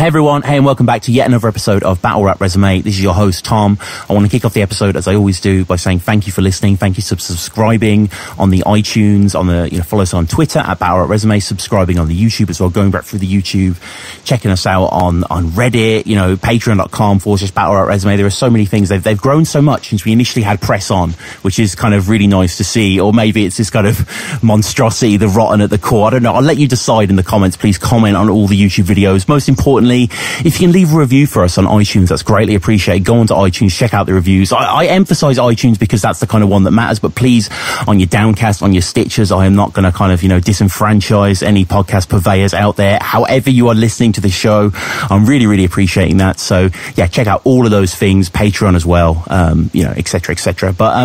Hey everyone, hey and welcome back to yet another episode of Battle Rap Resume. This is your host Tom. I want to kick off the episode as I always do by saying thank you for listening, thank you for subscribing on the iTunes, on the follow us on Twitter at Battle Rap Resume, subscribing on the YouTube as well, going back through the YouTube, checking us out on Reddit, patreon.com/Battle Rap Resume. There are so many things. They've grown so much since we initially had Press1, which is kind of really nice to see, or maybe it's this kind of monstrosity, the rotten at the core. I don't know. I'll let you decide in the comments. Please comment on all the YouTube videos. Most importantly, if you can leave a review for us on iTunes, that's greatly appreciated. Go onto iTunes, check out the reviews. I emphasize iTunes because that's the kind of one that matters, but please, on your Downcast, on your Stitchers, I am not going to kind of, disenfranchise any podcast purveyors out there. However you are listening to the show, I'm really, really appreciating that. So yeah, check out all of those things, Patreon as well, et cetera, et cetera. But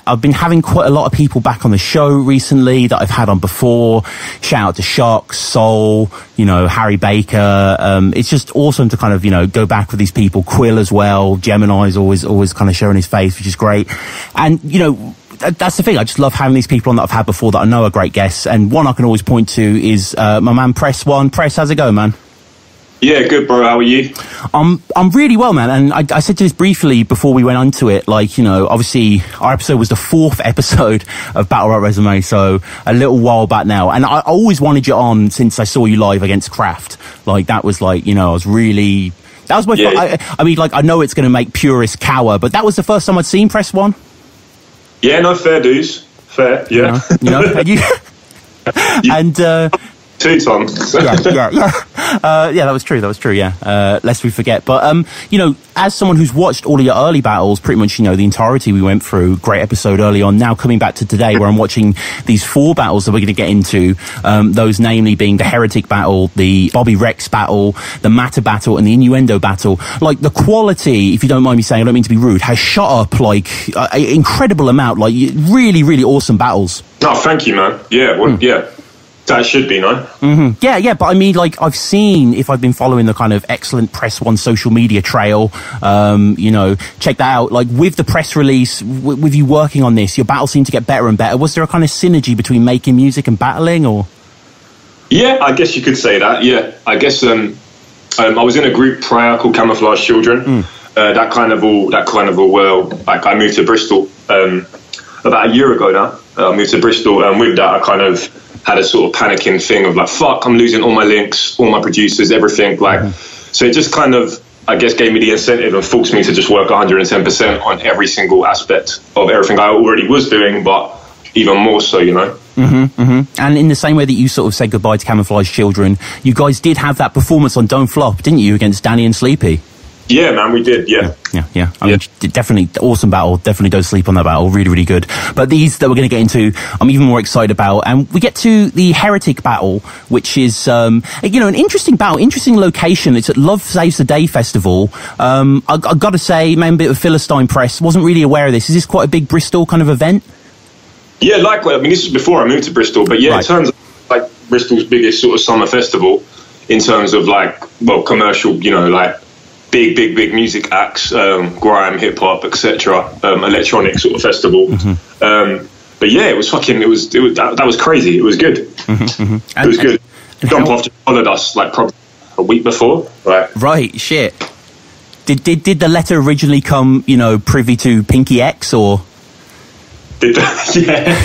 I've been having quite a lot of people back on the show recently that I've had on before. Shout out to Shock, Soul, Harry Baker. It's just awesome to kind of, go back with these people. Quill as well. Gemini's always kind of showing his face, which is great. And, that's the thing. I just love having these people on that I've had before that I know are great guests. And one I can always point to is my man Press1. Press, how's it going, man? Yeah, good, bro. How are you? I'm really well, man. And I said this briefly before we went onto it. Obviously, our episode was the 4th episode of Battle Rap Resume, so a little while back now. And I always wanted you on since I saw you live against Kraft. That was I was really. That was my. Yeah. I know it's going to make purists cower, but that was the first time I'd seen Press1. Yeah, no, fair dues. Fair, yeah. And 2 times. yeah, that was true, yeah. Lest we forget. But, as someone who's watched all of your early battles, pretty much, the entirety we went through, great episode early on, now coming back to today where I'm watching these 4 battles that we're going to get into, those namely being the Heretic battle, the Bobby Rex battle, the Matter battle, and the Innuendo battle. The quality, if you don't mind me saying, I don't mean to be rude, has shot up, an incredible amount, really, really awesome battles. Oh, thank you, man. Yeah, well, yeah. That should be, no? Mm-hmm. Yeah, but I mean, I've seen, if I've been following the kind of excellent Press1 social media trail, check that out. With the press release, with you working on this, your battles seem to get better and better. Was there a kind of synergy between making music and battling, or? Yeah, I guess you could say that, yeah. I guess I was in a group prior called Camouflage Children. That kind of all, I moved to Bristol about a year ago now. I moved to Bristol, and with that, I kind of had a sort of panicking thing of fuck, I'm losing all my links, all my producers, everything. So it just kind of, I guess, gave me the incentive and forced me to just work 110% on every single aspect of everything I already was doing, but even more so, And in the same way that you sort of said goodbye to Camouflage Children, you guys did have that performance on Don't Flop, didn't you, against Danny and Sleepy? Yeah, man, we did, yeah. I mean, definitely awesome battle. Definitely don't sleep on that battle. Really, really good. But these that we're going to get into, I'm even more excited about. And we get to the Heretic battle, which is, an interesting battle, interesting location. It's at Love Saves the Day Festival. I got to say, maybe a bit of Philistine Press. Wasn't really aware of this. Is this quite a big Bristol kind of event? Yeah, this was before I moved to Bristol. But yeah, right. It turns out Bristol's biggest sort of summer festival in terms of commercial, big music acts, grime, hip hop, etc. Electronic sort of festival. But yeah, it was that was crazy. It was good. It was good. Jump off just followed us probably a week before. Right. Shit. Did the letter originally come, privy to Pinky X, or? Yeah.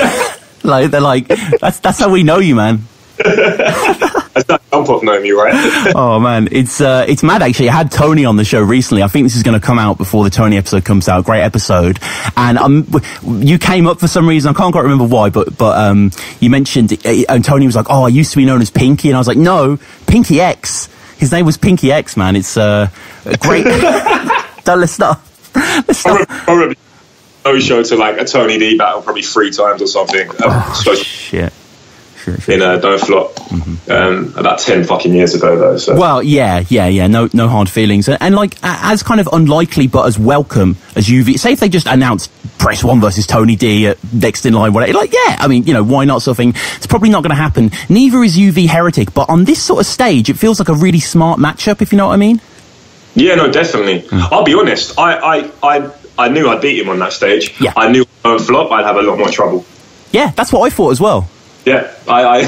That's how we know you, man. That's that jump off know me, right? Oh man, it's mad actually. I had Tony on the show recently. I think this is going to come out before the Tony episode comes out. Great episode. And you came up for some reason. I can't quite remember why, but you mentioned, and Tony was like, "Oh, I used to be known as Pinky," and I was like, "No, Pinky X. His name was Pinky X, man. It's great." Let's start. Probably no show to a Tony D battle probably 3 times or something. Shit. In Don't Flop, about 10 fucking years ago though. So. Well, yeah. No hard feelings, and as kind of unlikely but as welcome as UV. Say if they just announced Press1 versus Tony D at next in line, whatever. I mean, why not? Sort of thing. It's probably not going to happen. Neither is UV Heretic, but on this sort of stage, it feels like a really smart matchup. If you know what I mean. Yeah, no, definitely. I'll be honest. I knew I'd beat him on that stage. Yeah. I knew on Flop I'd have a lot more trouble. Yeah, that's what I thought as well. Yeah, I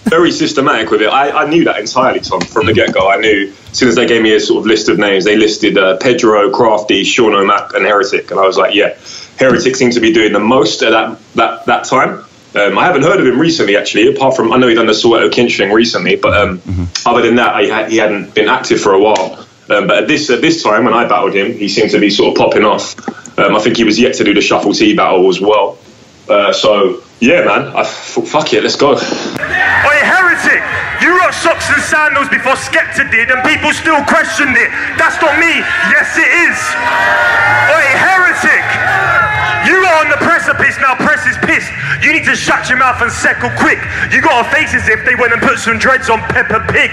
very systematic with it. I knew that entirely, Tom, from the get-go. I knew as soon as they gave me a sort of list of names, they listed Pedro, Crafty, Sean O'Mac, and Heretic, and I was like, yeah, Heretic seems to be doing the most at that time. I haven't heard of him recently, actually, apart from I know he done the Soweto Kinch thing recently, but other than that, he hadn't been active for a while. But at this time, when I battled him, he seemed to be sort of popping off. I think he was yet to do the Shuffle T battle as well. So, yeah, man, I thought, fuck it, let's go. Oi, Heretic, you rocked socks and sandals before Skepta did, and people still questioned it. That's not me. Yes, it is. Oi, Heretic, you are on the precipice, now press is pissed. You need to shut your mouth and settle quick. You got a face as if they went and put some dreads on Peppa Pig.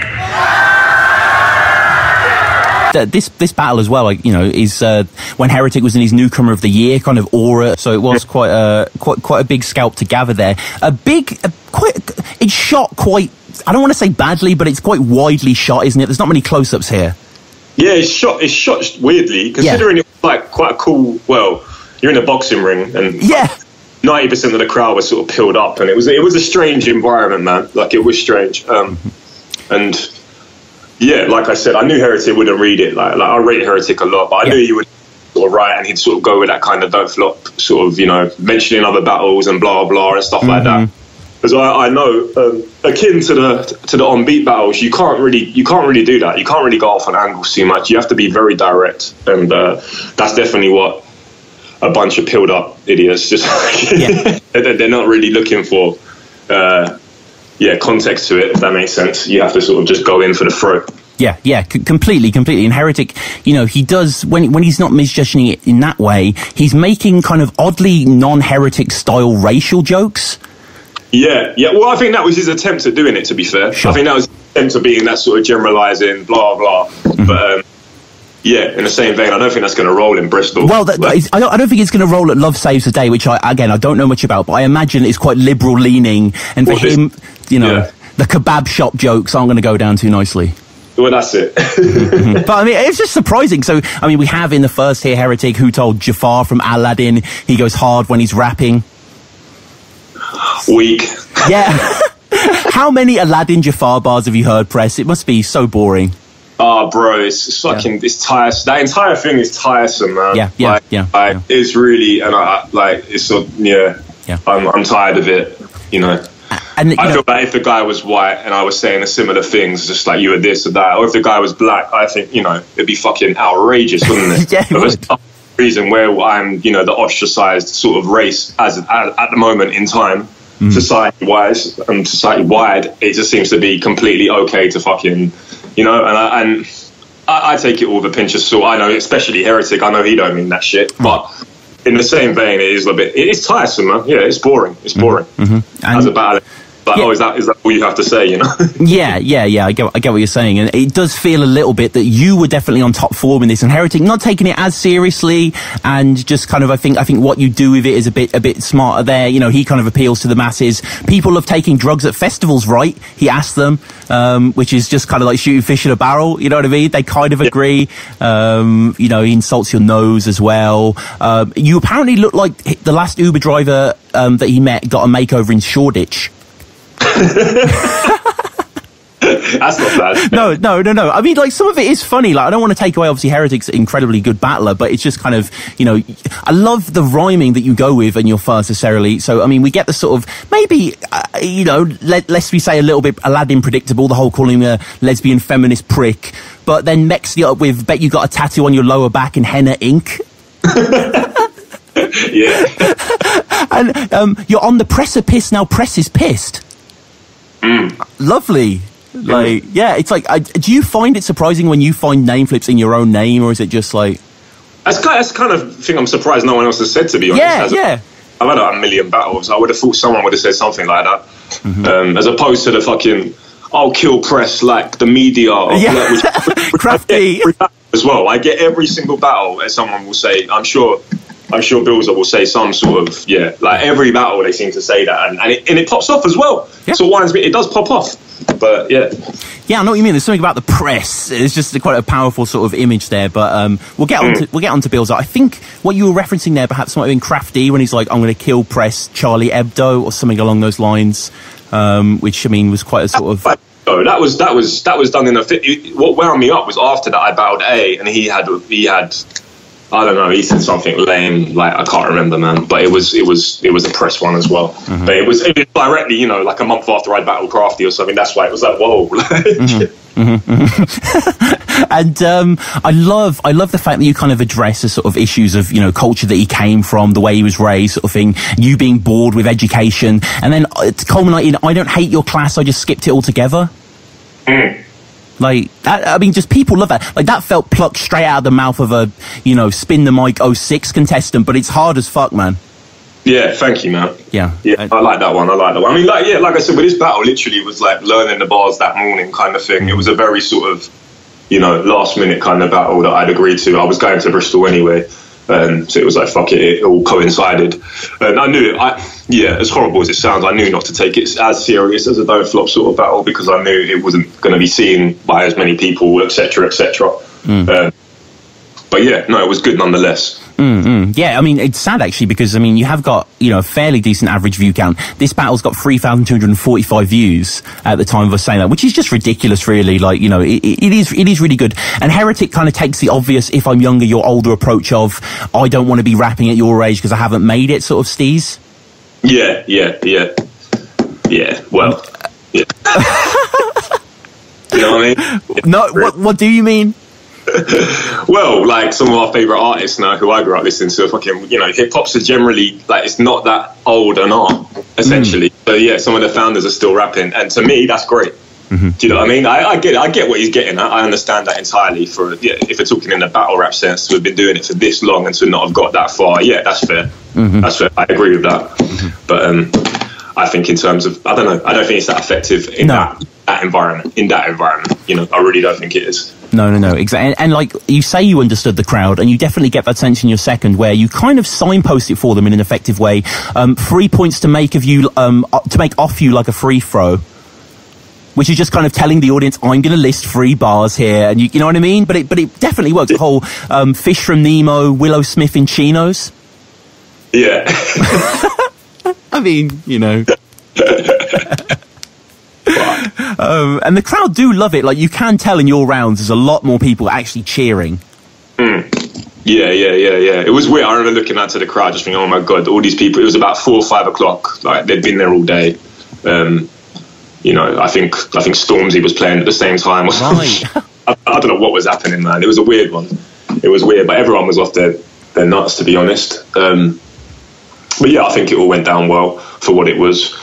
This battle as well, is when Heretic was in his Newcomer of the Year kind of aura, so it was quite a big scalp to gather there. It's shot quite, I don't want to say badly, but it's quite widely shot, isn't it? There's not many close-ups here. Yeah, it's shot weirdly, considering it was like quite a cool. Well, you're in a boxing ring, and 90% of the crowd was sort of peeled up, and it was a strange environment, man. Like, it was strange, and. Yeah, like I said, I knew Heretic wouldn't read it. Like I rate Heretic a lot, but I knew he would sort of write, and he'd sort of go with that kind of don't flop, sort of, mentioning other battles and blah blah and stuff like that. Because I know, akin to the on beat battles, you can't really do that. You can't really go off on angles too much. You have to be very direct, and that's definitely what a bunch of peeled up idiots just they're not really looking for. Context to it, if that makes sense. You have to sort of just go in for the throat. Yeah, completely. And Heretic, he does, when he's not misjudging it in that way, he's making kind of oddly non-Heretic style racial jokes. Yeah. Well, I think that was his attempt at doing it, to be fair. Sure. I think that was his attempt at being that sort of generalising, blah, blah. But, in the same vein, I don't think that's going to roll in Bristol. Well, I don't think it's going to roll at Love Saves the Day, which I don't know much about, but I imagine it's quite liberal leaning, and for him, the kebab shop jokes aren't going to go down too nicely. Well, that's it. But I mean, it's just surprising. So, I mean, we have in the first here Heretic, who told Jafar from Aladdin he goes hard when he's rapping. Weak. Yeah. How many Aladdin Jafar bars have you heard, Press? It must be so boring. Oh, bro, it's fucking, it's tiresome. That entire thing is tiresome, man. Yeah. It's really, and I'm tired of it, And I feel like if the guy was white and I was saying a similar things, just like you were this or that, or if the guy was black, I think, it'd be fucking outrageous, wouldn't it? There's a reason where I'm, the ostracized sort of race at the moment in time, society-wise and society-wide, it just seems to be completely okay to fucking... and I take it all with a pinch of salt. I know, especially Heretic, I know he don't mean that shit. But in the same vein, it's tiresome, man. Yeah, it's boring. It's boring. As a battle. But is that all you have to say, Yeah. I get what you're saying, and it does feel a little bit that you were definitely on top form in this, and Heretic not taking it as seriously, and just kind of I think what you do with it is a bit smarter there. He kind of appeals to the masses. People love taking drugs at festivals, right? He asked them, which is just kind of like shooting fish in a barrel. You know what I mean? They kind of agree. He insults your nose as well. You apparently look like the last Uber driver that he met got a makeover in Shoreditch. That's not bad. No. I mean, like, some of it is funny. Like, I don't want to take away, obviously, Heretic's incredibly good battler, but it's just kind of, I love the rhyming that you go with in your first necessarily. So, I mean, we get the sort of, maybe, let's say a little bit Aladdin predictable, the whole calling him a lesbian feminist prick, but then mix it up with, bet you got a tattoo on your lower back in henna ink. Yeah. And you're on the precipice, now Press is pissed. Lovely. Like, it's like, do you find it surprising when you find name flips in your own name, or is it just like... That's kind of thing I'm surprised no one else has said, to be honest. I've had a million battles. I would have thought someone would have said something like that. As opposed to the fucking, I'll kill Press like the media. Crafty. As well. I get every single battle as someone will say, I'm sure Bilzar will say some sort of, like every battle they seem to say that, and it pops off as well. So it does pop off. But yeah. Yeah, I know what you mean. There's something about the press. It's just quite a powerful sort of image there. But we'll get on to Bilzar. I think what you were referencing there perhaps might have been Crafty when he's like, "I'm going to kill press Charlie Hebdo" or something along those lines, which I mean was quite a sort of. Oh, that was done in a fit. What wound me up was after that I bowed A, and he had I don't know, he said something lame, like I can't remember, man. But it was a Press1 as well. Mm-hmm. But it was directly, you know, like a month after I battled Crafty or something. That's why it was like, whoa. And I love the fact that you kind of address the sort of issues of, you know, culture that he came from, the way he was raised, sort of thing. You being bored with education, and then it's culminating. I don't hate your class. I just skipped it altogether. Like that, I mean, just people love that. Like that felt plucked straight out of the mouth of a, you know, spin the mic 06 contestant, but it's hard as fuck, man. Yeah, thank you, man. Yeah, I like that one. I mean, like I said, with this battle, literally was like learning the bars that morning kind of thing. It was a very sort of, you know, last minute kind of battle that I'd agreed to. I was going to Bristol anyway, so it was like fuck it all coincided, and I knew as horrible as it sounds, I knew not to take it as serious as a don't flop sort of battle, because I knew it wasn't going to be seen by as many people, etc. But yeah, no, it was good nonetheless. Yeah, I mean, it's sad actually, because I mean, you have got, you know, a fairly decent average view count. This battle's got 3,245 views at the time of us saying that, which is just ridiculous, really. Like, you know, it is really good. And Heretic kind of takes the obvious, if I'm younger, you're older approach of, I don't want to be rapping at your age because I haven't made it sort of steez. Yeah. Well, yeah. You know what I mean? No, what do you mean? Well, like some of our favourite artists now who I grew up listening to, fucking, you know, hip hops are generally like, it's not that old an art, essentially. So yeah, some of the founders are still rapping, and to me, that's great. Do you know what I mean? I get what he's getting at. I understand that entirely. If we're talking in the battle rap sense, we've been doing it for this long and to not have got that far, yeah, that's fair. That's fair. I agree with that. But I think in terms of, I don't know, I don't think it's that effective in that environment. In that environment, you know, I really don't think it is. No, exactly. And like you say, you understood the crowd, and you definitely get that sense in your second, where you kind of signpost it for them in an effective way. 3 points to make of you, to make off you like a free throw, which is just kind of telling the audience, I'm going to list 3 bars here, and you know what I mean. But it definitely works. The whole Fish from Nemo, Willow Smith in chinos. Yeah. I mean, you know. And the crowd do love it. Like, you can tell in your rounds there's a lot more people actually cheering. Yeah. It was weird. I remember looking out to the crowd just thinking, oh my god, all these people. It was about 4 or 5 o'clock. Like, they'd been there all day. You know, I think Stormzy was playing at the same time or something. Right. I don't know what was happening, man. It was a weird one. It was weird, but everyone was off their nuts, to be honest. But yeah, I think it all went down well for what it was.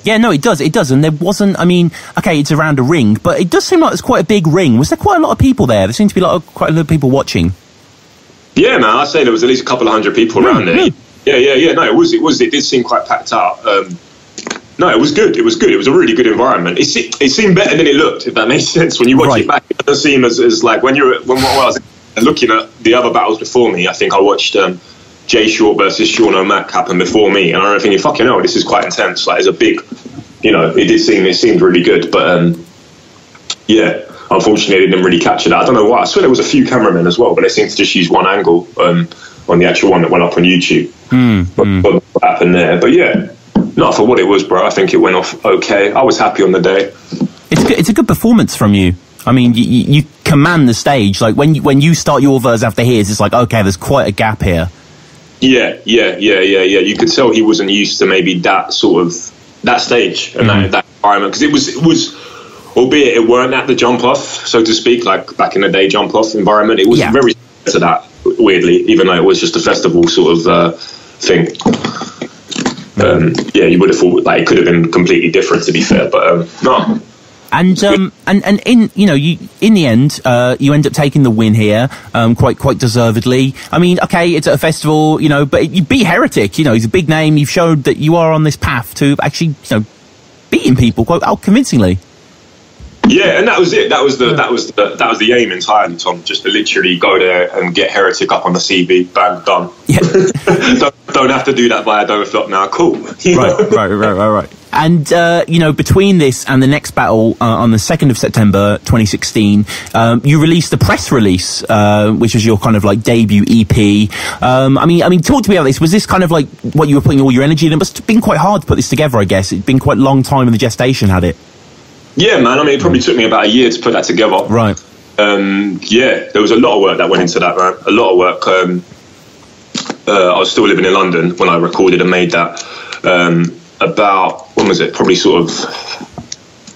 Yeah, no, it does. And there wasn't, I mean, okay, it's around a ring, but it does seem like there's quite a big ring. Was there quite a lot of people there? There seemed to be quite a lot of people watching. Yeah, man, I'd say there was at least a couple of hundred people around there. Yeah. No, it did seem quite packed out. No, it was good. It was a really good environment. It seemed better than it looked, if that makes sense. When you watch it back, it doesn't seem as like when I was looking at the other battles before me. I think I watched Jay Short versus Sean O'Mac happen before me, and I remember thinking, fucking hell, this is quite intense. Like, it's a big, you know, it seemed really good, but yeah, unfortunately, they didn't really capture that. I don't know why. I swear there was a few cameramen as well, but they seemed to just use one angle on the actual one that went up on YouTube. What happened there? But yeah, not for what it was, bro. I think it went off okay. I was happy on the day. It's a good performance from you. I mean, you command the stage. Like when you start your verse after his, it's like, okay, there's quite a gap here. Yeah. You could tell he wasn't used to maybe that sort of that stage and that environment, because it was, albeit it weren't at the jump off, so to speak, like back in the day jump off environment. It was very similar to that, weirdly, even though it was just a festival sort of thing. You would have thought like it could have been completely different, to be fair, but no. And in, you know, in the end, you end up taking the win here, quite deservedly. I mean, okay, it's at a festival, you know, but you beat Heretic. You know, he's a big name. You've showed that you are on this path to actually, you know, beating people quite convincingly. Yeah, and that was it. That was the aim entirely, Tom. Just to literally go there and get Heretic up on the CV, bang, done. Yeah. don't have to do that via Don't Flop now. Cool. Right. And, you know, between this and the next battle on the 2nd of September 2016, you released the press release, which was your kind of like debut EP. I mean, talk to me about this. Was this kind of like what you were putting all your energy in? It must have been quite hard to put this together, I guess. It'd been quite a long time in the gestation, had it? Yeah, man. I mean, it probably took me about a year to put that together. Right. Yeah, there was a lot of work that went into that, man. A lot of work. I was still living in London when I recorded and made that. About, when was it? Probably sort of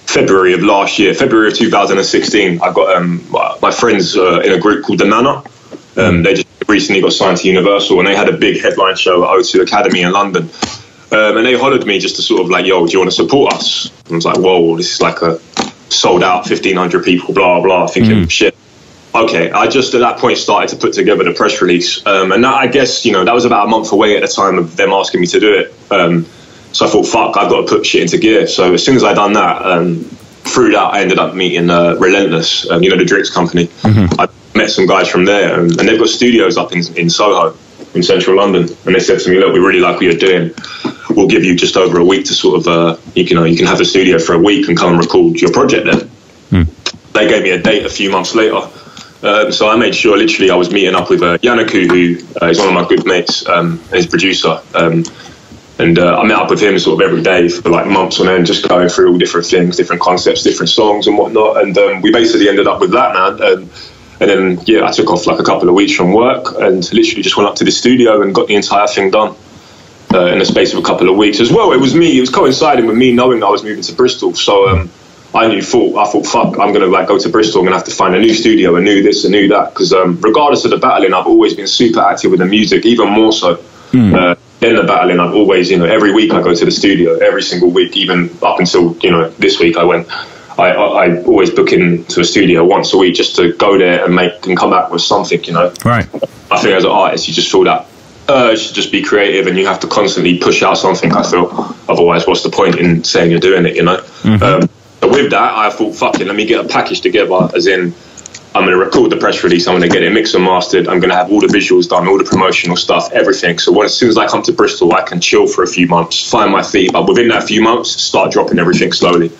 February of last year, February of 2016. I got my friends in a group called The Nana. They just recently got signed to Universal, and they had a big headline show at O2 Academy in London. And they hollered me just to sort of like, yo, do you want to support us? And I was like, whoa, this is like a sold out 1,500 people, blah, blah, thinking, shit. Okay, I just at that point started to put together the press release. And that, I guess, you know, that was about a month away at the time of them asking me to do it. So I thought, fuck, I've got to put shit into gear. So as soon as I done that, through that, I ended up meeting Relentless, you know, the drinks company. I met some guys from there, and they've got studios up in Soho, in central London. And they said to me, look, we really like what you're doing. We'll give you just over a week to sort of, you can have a studio for a week and come and record your project then. They gave me a date a few months later. So I made sure, literally, I was meeting up with Yannick, who is one of my good mates, his producer. And I met up with him sort of every day for like months on end, just going through all different things, different concepts, different songs and whatnot. And we basically ended up with that, man. And then, yeah, I took off like a couple of weeks from work and literally just went up to the studio and got the entire thing done in the space of a couple of weeks. As well, it was coinciding with me knowing I was moving to Bristol. So I thought, fuck, I'm going to like go to Bristol. I'm going to have to find a new studio, a new this, a new that. Because regardless of the battling, I've always been super active with the music, even more so. In the battling, I've always, you know, every week I go to the studio, every single week, even up until, you know, this week I always book into a studio once a week just to go there and make and come back with something, you know. Right. I think as an artist, you just feel that urge to just be creative, and you have to constantly push out something, I feel. Otherwise, what's the point in saying you're doing it, you know? But with that, I thought, fuck it, let me get a package together, as in, I'm going to record the press release, I'm going to get it mixed and mastered, I'm going to have all the visuals done, all the promotional stuff, everything. So as soon as I come to Bristol, I can chill for a few months, find my feet, but within that few months, start dropping everything slowly,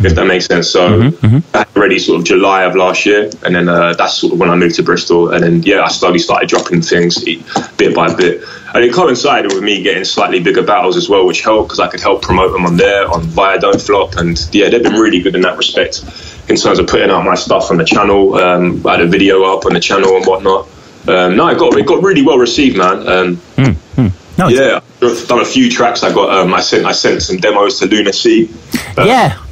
if that makes sense. So that's already sort of July of last year, and then that's sort of when I moved to Bristol, and then, yeah, I slowly started dropping things bit by bit. And it coincided with me getting slightly bigger battles as well, which helped, because I could help promote them on there, on Via Don't Flop, and yeah, they've been really good in that respect. In terms of putting out my stuff on the channel, I had a video up on the channel and whatnot. No, it got really well received, man. No, yeah, I've done a few tracks. I sent some demos to Luna C. Yeah.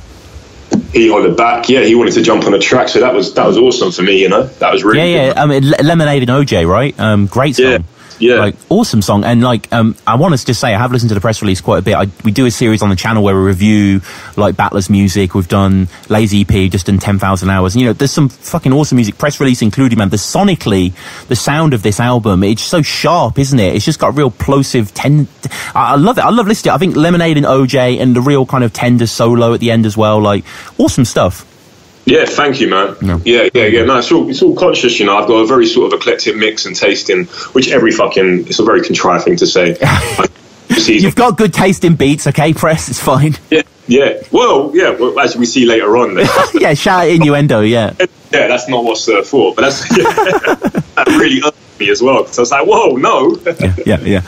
He hollered back. Yeah, he wanted to jump on a track, so that was awesome for me. You know, that was really good. I mean, Lemonade and OJ, right? Great song. Yeah. Like, awesome song. And like, I want to just say, I have listened to the press release quite a bit. We do a series on the channel where we review like battlers music. We've done Lazy EP, just done 10,000 hours. And, you know, there's some fucking awesome music. Press release included, man. Sonically, the sound of this album, it's so sharp, isn't it? It's just got a real plosive I love it. I love listening to it. I think Lemonade and OJ and the real kind of tender solo at the end as well. Like, awesome stuff. Yeah, thank you, man. No. Yeah. No, it's all conscious, you know. I've got a very sort of eclectic mix and taste in, which it's a very contrived thing to say. You've got good taste in beats, okay, Press? It's fine. Yeah. Well, as we see later on. Yeah, shout out Innuendo, yeah. Yeah, that's not what's for, but that really irked me as well. So I was like, whoa, no. Yeah.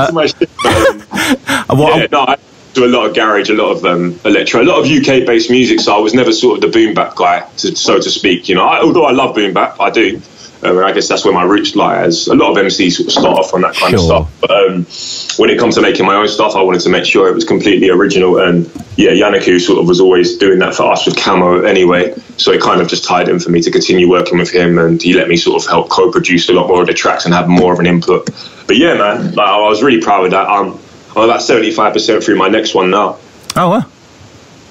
Too much shit. I do a lot of garage, a lot of electro, a lot of UK based music, so I was never sort of the boom bap guy, so to speak, you know. Although I love boom bap, I do. I guess that's where my roots lie, as a lot of MCs sort of start off on that kind of stuff. But when it comes to making my own stuff, I wanted to make sure it was completely original. And yeah, Yannick sort of was always doing that for us with Camo anyway, so it kind of just tied in for me to continue working with him, and he let me sort of help co-produce a lot more of the tracks and have more of an input. But yeah, man, like, I was really proud of that. I'm about 75% through my next one now. Oh, wow.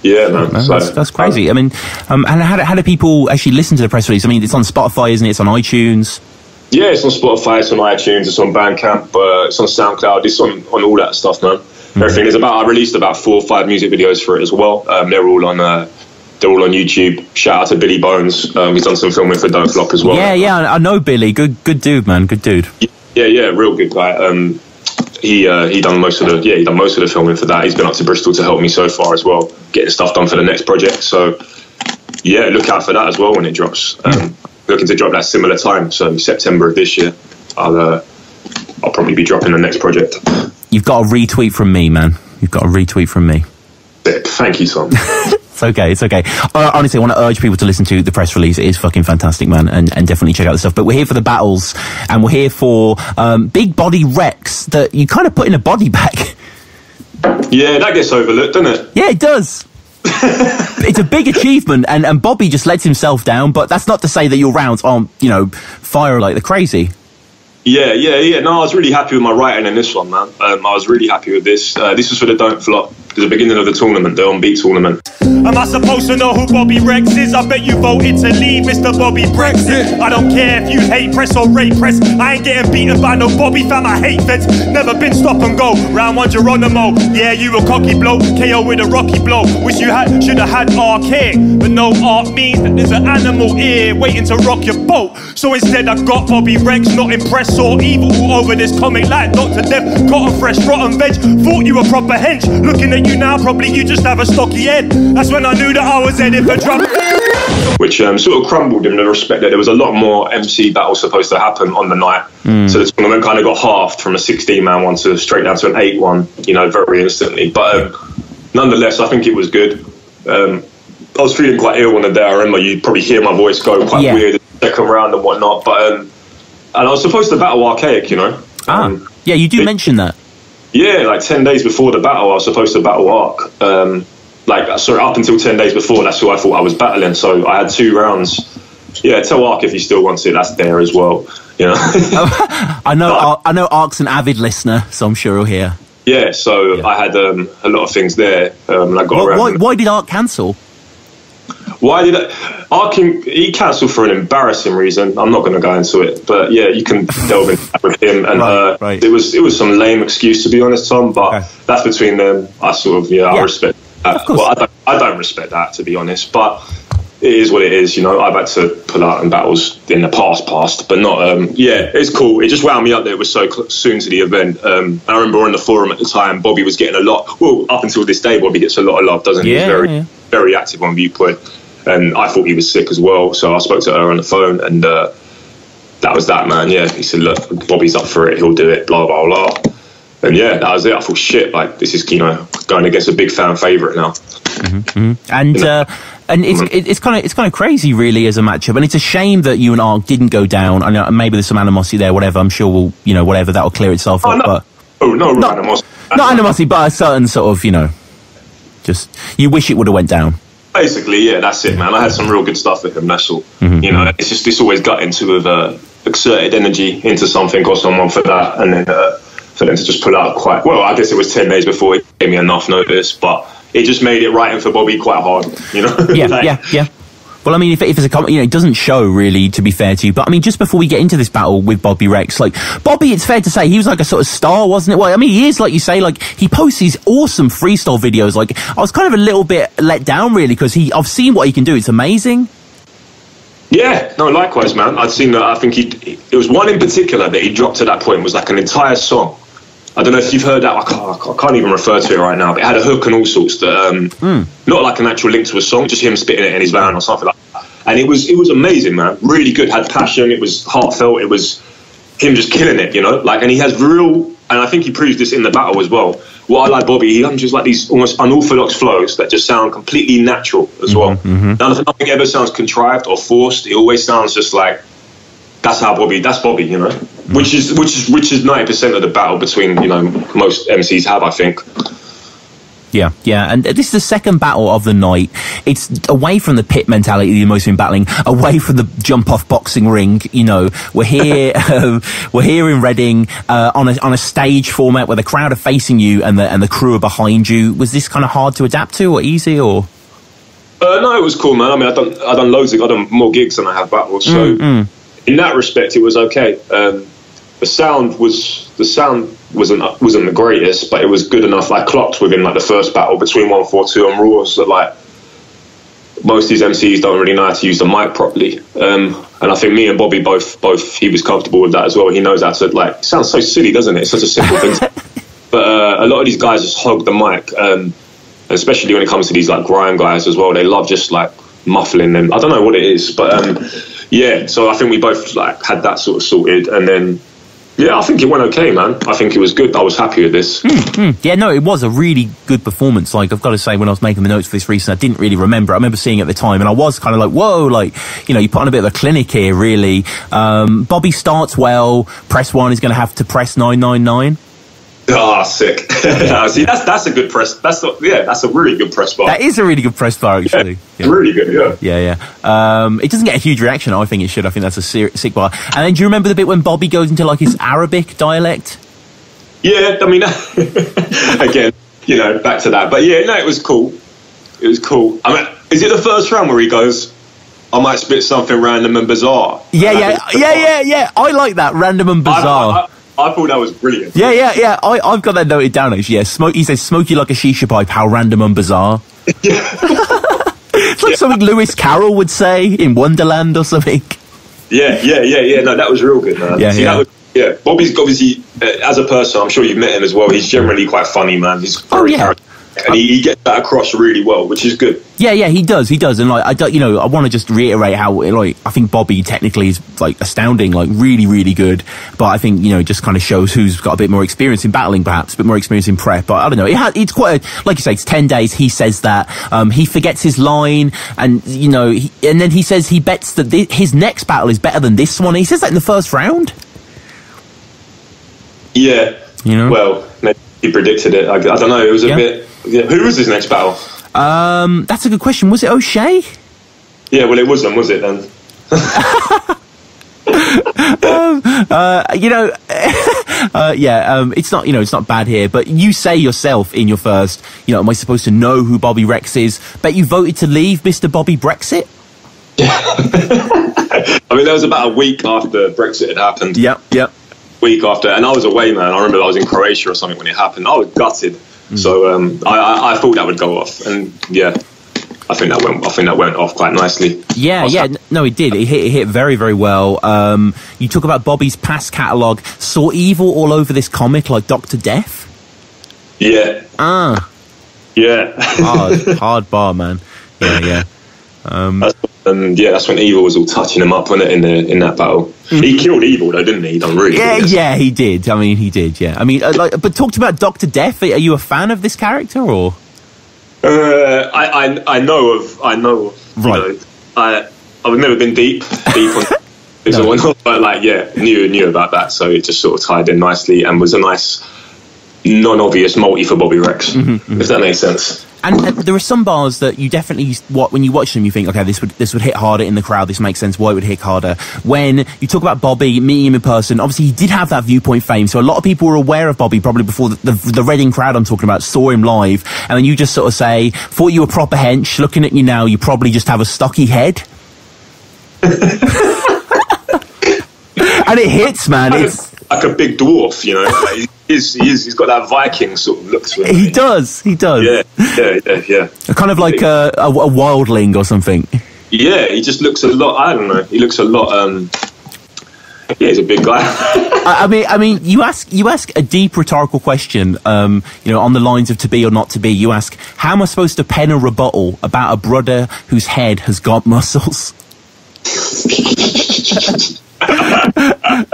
Yeah, man. That's crazy. I mean, and how do people actually listen to the press release? I mean, it's on Spotify, isn't it? It's on iTunes. Yeah, it's on Spotify, it's on iTunes, it's on Bandcamp, it's on SoundCloud, it's on all that stuff, man. Everything. I released about 4 or 5 music videos for it as well. They're all on YouTube. Shout out to Billy Bones. He's done some filming for Don't Flop as well. Yeah, I know Billy. Good dude, man. Good dude. Yeah, real good guy. he done most of the filming for that. He's been up to Bristol to help me so far as well, getting stuff done for the next project. So yeah, look out for that as well when it drops. Looking to drop that similar time, so September of this year. I'll probably be dropping the next project. You've got a retweet from me, man. You've got a retweet from me. Thank you, Tom. It's okay. Honestly, I want to urge people to listen to the press release. It is fucking fantastic, man, and definitely check out the stuff. But we're here for the battles, and we're here for big body Rex that you kind of put in a body bag. Yeah, that gets overlooked, doesn't it? Yeah, it does. It's a big achievement, and Bobby just lets himself down, but that's not to say that your rounds aren't, fire like the crazy. Yeah. No, I was really happy with my writing in this one, man. I was really happy with this. This was for the Don't Flop. It was the beginning of the tournament, the on-beat tournament. Am I supposed to know who Bobby Rex is? I bet you voted to leave Mr. Bobby Brexit. I don't care if you hate press or rate press. I ain't getting beaten by no Bobby fam, I hate feds. Never been stop and go. Round 1 Geronimo. Yeah, you a cocky blow. KO with a rocky blow. Wish you should have had arcade. But no art means that there's an animal here waiting to rock your boat. So instead I got Bobby Rex, not impressed or evil, all over this comic like Dr. Death. Cotton fresh, rotten veg. Thought you were proper hench. Looking at you now, probably you just have a stocky head. That's when I knew that I was headed for trouble. Which sort of crumbled in the respect that there was a lot more MC battles supposed to happen on the night. So the tournament kind of got halved from a 16-man one to straight down to an 8-1, very instantly. But nonetheless, I think it was good. I was feeling quite ill on the day. I remember you'd probably hear my voice go quite weird in the second round and whatnot. But and I was supposed to battle Archaic, yeah, you do mention that. Yeah, like 10 days before the battle, I was supposed to battle Ark. Up until 10 days before, that's who I thought I was battling. So I had 2 rounds. Yeah, tell Ark if he still wants it. That's there as well. I know Ark's an avid listener, so I'm sure he'll hear. Yeah, so I had a lot of things there. And I got around. Why did Ark cancel? Why did Ark? He cancelled for an embarrassing reason. I'm not going to go into it, but yeah, you can delve into that with him. And right. It was some lame excuse, to be honest, Tom. But that's between them. I I respect that. Well, I don't respect that, to be honest. But it is what it is. I've had to pull out in battles in the past, but not. It's cool. It just wound me up that it was so soon to the event. I remember on the forum at the time, Bobby was getting a lot. Well, up until this day, Bobby gets a lot of love, doesn't he? Yeah, He's very active on Viewpoint. And I thought he was sick as well, so I spoke to her on the phone, and that was that, man. Yeah, he said, look, Bobby's up for it, he'll do it, blah, blah, blah. And yeah, that was it. I thought, shit, like, this is, going against a big fan favourite now. And it's kind of crazy, really, as a matchup. And it's a shame that you and Ark didn't go down. I know maybe there's some animosity there, whatever. I'm sure whatever, that'll clear itself up. But No animosity. Not animosity, but a certain sort of, just, you wish it would have went down. Basically, yeah, that's it, man. I had some real good stuff with him, that's all. It's just this always got into with exerted energy into something or someone for that, and then for them to just pull out quite well. I guess it was 10 days before he gave me enough notice, but it just made it writing for Bobby quite hard, Yeah. Well, I mean, if it's a comment, it doesn't show, really, to be fair to you. But I mean, just before we get into this battle with Bobby Rex, like, Bobby, it's fair to say, he was like a sort of star, wasn't it? Well, I mean, he is, like you say, like, he posts these awesome freestyle videos. Like, I was kind of a little bit let down, really, because I've seen what he can do. It's amazing. Yeah, no, likewise, man. I'd seen that. I think it was one in particular that he dropped to that point, was like an entire song. I don't know if you've heard that. I can't even refer to it right now. But it had a hook and all sorts that, not like an actual link to a song, just him spitting it in his van or something like that. And it was amazing, man. Really good. Had passion. It was heartfelt. It was him just killing it, Like, and he has real, and I think he proves this in the battle as well. What I like Bobby, he just like these almost unorthodox flows that just sound completely natural as well. Nothing ever sounds contrived or forced. It always sounds just like that's Bobby, which is 90% of the battle between most MCs have, I think. Yeah, and this is the second battle of the night. It's away from the pit mentality you've most been battling, away from the jump off boxing ring. We're here, we're here in Reading on a stage format where the crowd are facing you and the crew are behind you. Was this kind of hard to adapt to, or easy, or? No, it was cool, man. I mean, I've done more gigs than I have battles, so in that respect, it was okay. The sound wasn't the greatest, but it was good enough. I clocked within like the first battle between 142 and Raws that like most of these MCs don't really know how to use the mic properly. And I think me and Bobby both he was comfortable with that as well. He knows how to, like, it sounds so silly, doesn't it? It's such a simple thing. But a lot of these guys just hog the mic, especially when it comes to these like grime guys as well. They love just like muffling them. I don't know what it is, but yeah. So I think we both like had that sort of sorted, and then yeah, I think it went okay, man. I think it was good. I was happy with this. Yeah, no, it was a really good performance. Like, I've got to say, when I was making the notes for this recently, I didn't really remember. I remember seeing it at the time, and I was kind of like, whoa, like, you know, you put on a bit of a clinic here, really. Bobby starts well. Press1 is going to have to press 999. Ah, sick. See, that's a good press. That's a really good press bar. That is a really good press bar, actually. Yeah. Really good, yeah. It doesn't get a huge reaction. I think it should. I think that's a sick bar. And then, do you remember the bit when Bobby goes into like his Arabic dialect? Yeah, I mean, again, you know, back to that. But yeah, no, it was cool. It was cool. I mean, is it the first round where he goes, I might spit something random and bizarre? Yeah. I like that, random and bizarre. I thought that was brilliant. Yeah. I've got that noted down, actually. Yeah, he says, smoky like a shisha pipe, how random and bizarre. It's like something Lewis Carroll would say in Wonderland or something. Yeah. No, that was real good, man. Yeah. Bobby's obviously, as a person, I'm sure you've met him as well, he's generally quite funny, man. He's very charismatic. And he gets that across really well, which is good. Yeah, he does. And like, I want to just reiterate how, like, I think Bobby technically is like astounding, like really, really good. But I think, you know, it just kind of shows who's got a bit more experience in battling, perhaps a bit more experience in prep. But I don't know. It's quite like you say, it's 10 days. He says that he forgets his line, and you know, and then he says he bets that his next battle is better than this one. He says that in the first round. Yeah. You know. Well, maybe he predicted it. I don't know. It was a bit. Yeah. Who was his next battle? That's a good question. Was it O'Shea? Yeah, well, it wasn't, was it then? It's not, you know, it's not bad here, but you say yourself in your first, you know, am I supposed to know who Bobby Rex is? Bet you voted to leave Mr. Bobby Brexit? I mean, there was about a week after Brexit had happened. Yep. Week after, and I was away, man. I remember I was in Croatia or something when it happened. I was gutted. So I thought that would go off, and yeah, I think that went off quite nicely. No, it did. It hit very, very well. You talk about Bobby's past catalogue. Saw evil all over this comic, like Dr. Death. Yeah. Yeah. hard bar, man. Yeah. That's when Evil was all touching him up on it in that battle. He killed Evil though, didn't he? He done really good. Yeah, he did. I mean, he did. Yeah. I mean, but talked about Dr. Death. Are you a fan of this character, or? I know of. Right. You know, I've never been deep on this or whatnot, but like, yeah, knew about that. So it just sort of tied in nicely and was a nice, non-obvious multi for Bobby Rex, if that makes sense. And there are some bars that you definitely, when you watch them, you think, okay, this would hit harder in the crowd. This makes sense why it would hit harder. When you talk about Bobby, meeting him in person, obviously he did have that Viewpoint fame, so a lot of people were aware of Bobby probably before the Reading crowd I'm talking about saw him live. And then you just sort of say, thought you were proper hench. Looking at you now, you probably just have a stocky head. And it hits, man. It's like a big dwarf, you know. Like, he's got that Viking sort of look to him. He does. Yeah. Kind of like a wildling or something. Yeah, he just looks a lot. I don't know. He looks a lot. Yeah, he's a big guy. I mean, you ask a deep rhetorical question. You know, on the lines of to be or not to be. You ask, how am I supposed to pen a rebuttal about a brother whose head has got muscles?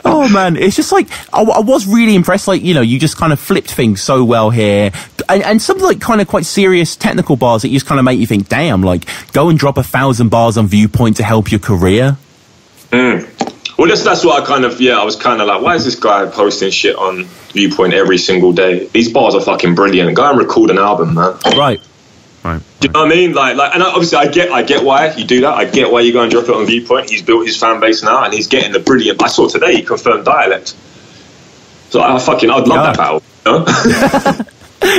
Oh man, it's just like I was really impressed. Like, you know, you just kind of flipped things so well here, and some like kind of quite serious technical bars that just kind of make you think, damn, like go and drop 1,000 bars on Viewpoint to help your career. Well, that's what I was kind of like, why is this guy posting shit on Viewpoint every single day? These bars are fucking brilliant. Go and record an album, man. Right. Do you know what I mean? Like, and obviously I get why you do that. I get why you go and drop it on Viewpoint. He's built his fan base now, and he's getting the brilliant. I saw today he confirmed dialect. So I'd love that battle. You know?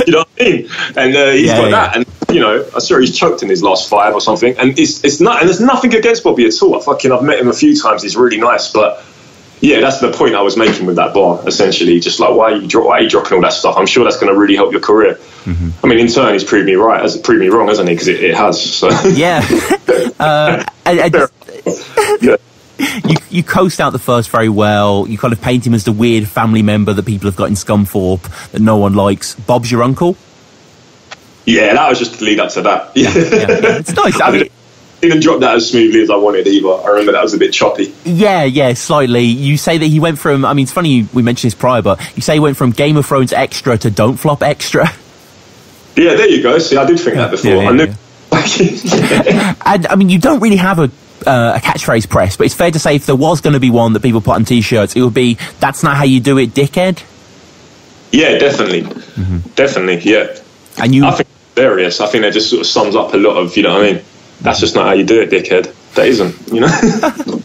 You know what I mean? And he's got that, and you know, I'm sure he's choked in his last 5 or something. And it's not, and there's nothing against Bobby at all. I've met him a few times. He's really nice, but. Yeah, that's the point I was making with that bar, essentially. Just like, why are you dropping all that stuff? I'm sure that's going to really help your career. I mean, in turn, he's proved me right, proved me wrong, hasn't he? Because it has. So. Yeah. Yeah. you coast out the first very well. You kind of paint him as the weird family member that people have got in Scunthorpe that no one likes. Bob's your uncle? Yeah, that was just the lead up to that. Yeah. It's nice. I mean, didn't drop that as smoothly as I wanted either. I remember that was a bit choppy. Yeah, slightly. You say that he went from, I mean, it's funny we mentioned this prior, but you say he went from Game of Thrones extra to Don't Flop extra. Yeah, there you go. See, I did think that before. I knew. And I mean, you don't really have a catchphrase press, but it's fair to say if there was going to be one that people put on t-shirts, it would be, "That's not how you do it, dickhead." Yeah, definitely. Definitely, yeah. And I think it's hilarious. I think that just sort of sums up a lot of, you know what I mean? That's just not how you do it, dickhead. That isn't, you know?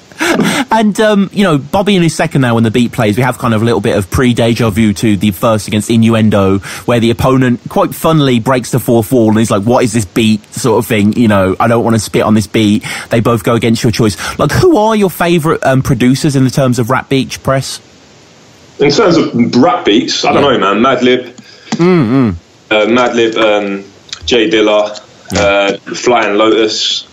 And, you know, Bobby in his second now when the beat plays, we have kind of a little bit of pre-deja vu to the first against Innuendo, where the opponent quite funnily breaks the fourth wall and is like, what is this beat sort of thing? You know, I don't want to spit on this beat. They both go against your choice. Like, who are your favourite producers in the terms of rap beats, Press? In terms of rap beats, I don't know, man. Madlib. Madlib, J Dilla, Flying Lotus,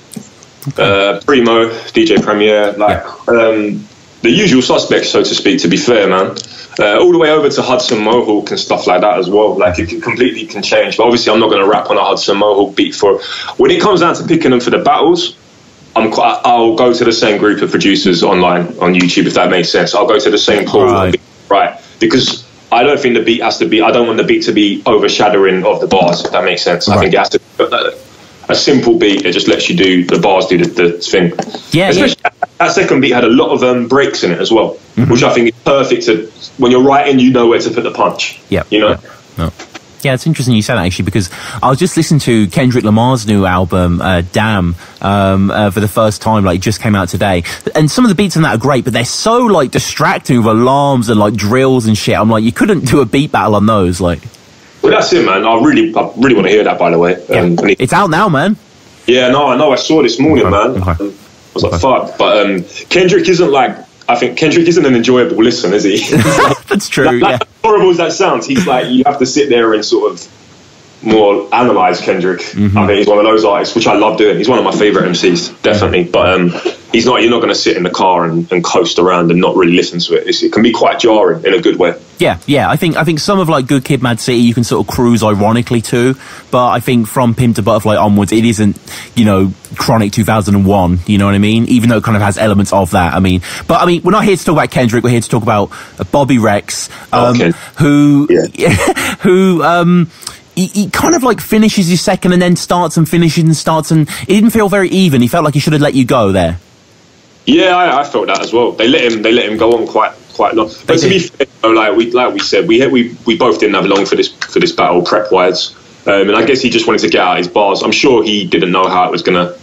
Primo, DJ Premier, the usual suspects, so to speak, to be fair, man. All the way over to Hudson Mohawk and stuff like that as well. Like, it completely can change. But obviously, I'm not going to rap on a Hudson Mohawk beat for... When it comes down to picking them for the battles, I'll go to the same group of producers online on YouTube, if that makes sense. I'll go to the same pool, right? Because I don't think the beat has to be... I don't want the beat to be overshadowing of the bars, if that makes sense. I think it has to... a simple beat that just lets you do the bars, do the thing. Yeah, especially that second beat had a lot of breaks in it as well, which I think is perfect to, when you're writing, you know where to put the punch. Yeah, you know. Yeah, it's interesting you said that, actually, because I was just listening to Kendrick Lamar's new album, Damn, for the first time. Like, it just came out today, and some of the beats on that are great, but they're so like distracting with alarms and like drills and shit. I'm like, you couldn't do a beat battle on those, like. Well, that's it, man. I really want to hear that, by the way. It's out now, man. Yeah, no, I know. I saw this morning, man. I was like, fuck. But Kendrick isn't like... I think Kendrick isn't an enjoyable listen, is he? That's true, like, horrible as that sounds, he's like... You have to sit there and sort of more analyse Kendrick. I think he's one of those artists, which I love doing. He's one of my favourite MCs, definitely. But he's not... You're not going to sit in the car and coast around and not really listen to it. It can be quite jarring in a good way. Yeah. I think some of like Good Kid, Mad City you can sort of cruise ironically to, but I think from Pimp to Butterfly onwards, it isn't, you know, Chronic 2001. You know what I mean? Even though it kind of has elements of that. I mean, we're not here to talk about Kendrick. We're here to talk about Bobby Rex, who he kind of like finishes his second and then starts and finishes and starts, and it didn't feel very even. He felt like he should have let you go there. Yeah, I felt that as well. They let him go on quite long. But to be fair, like we said, we both didn't have long for this battle prep wise, and I guess he just wanted to get out his bars. I'm sure he didn't know how it was gonna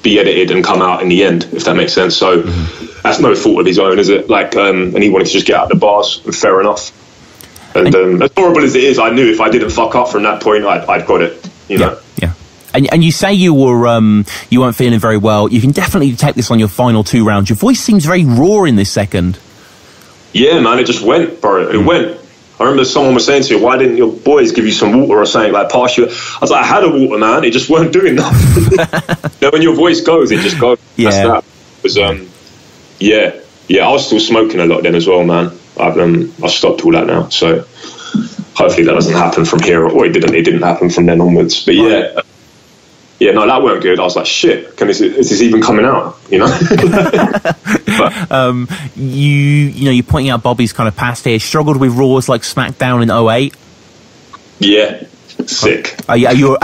be edited and come out in the end, if that makes sense. So that's no fault of his own, is it? Like, and he wanted to just get out the bars, and fair enough. And as horrible as it is, I knew if I didn't fuck up from that point, I'd got it. You know. Yeah. And you say you weren't feeling very well. You can definitely detect this on your final 2 rounds. Your voice seems very raw in this second. Yeah, man, it just went, bro. It went. I remember someone was saying to me, why didn't your boys give you some water or something, like pass you? I was like, I had a water, man. It just weren't doing nothing. You know, when your voice goes, it just goes. Yeah. That's that. It was, I was still smoking a lot then as well, man. I've stopped all that now. So hopefully that doesn't happen from here. Or it didn't happen from then onwards. But yeah, no, that weren't good. I was like, shit, is this even coming out? You know? But, you're pointing out Bobby's kind of past here. Struggled with Raws like SmackDown in 2008. Yeah, sick. Are you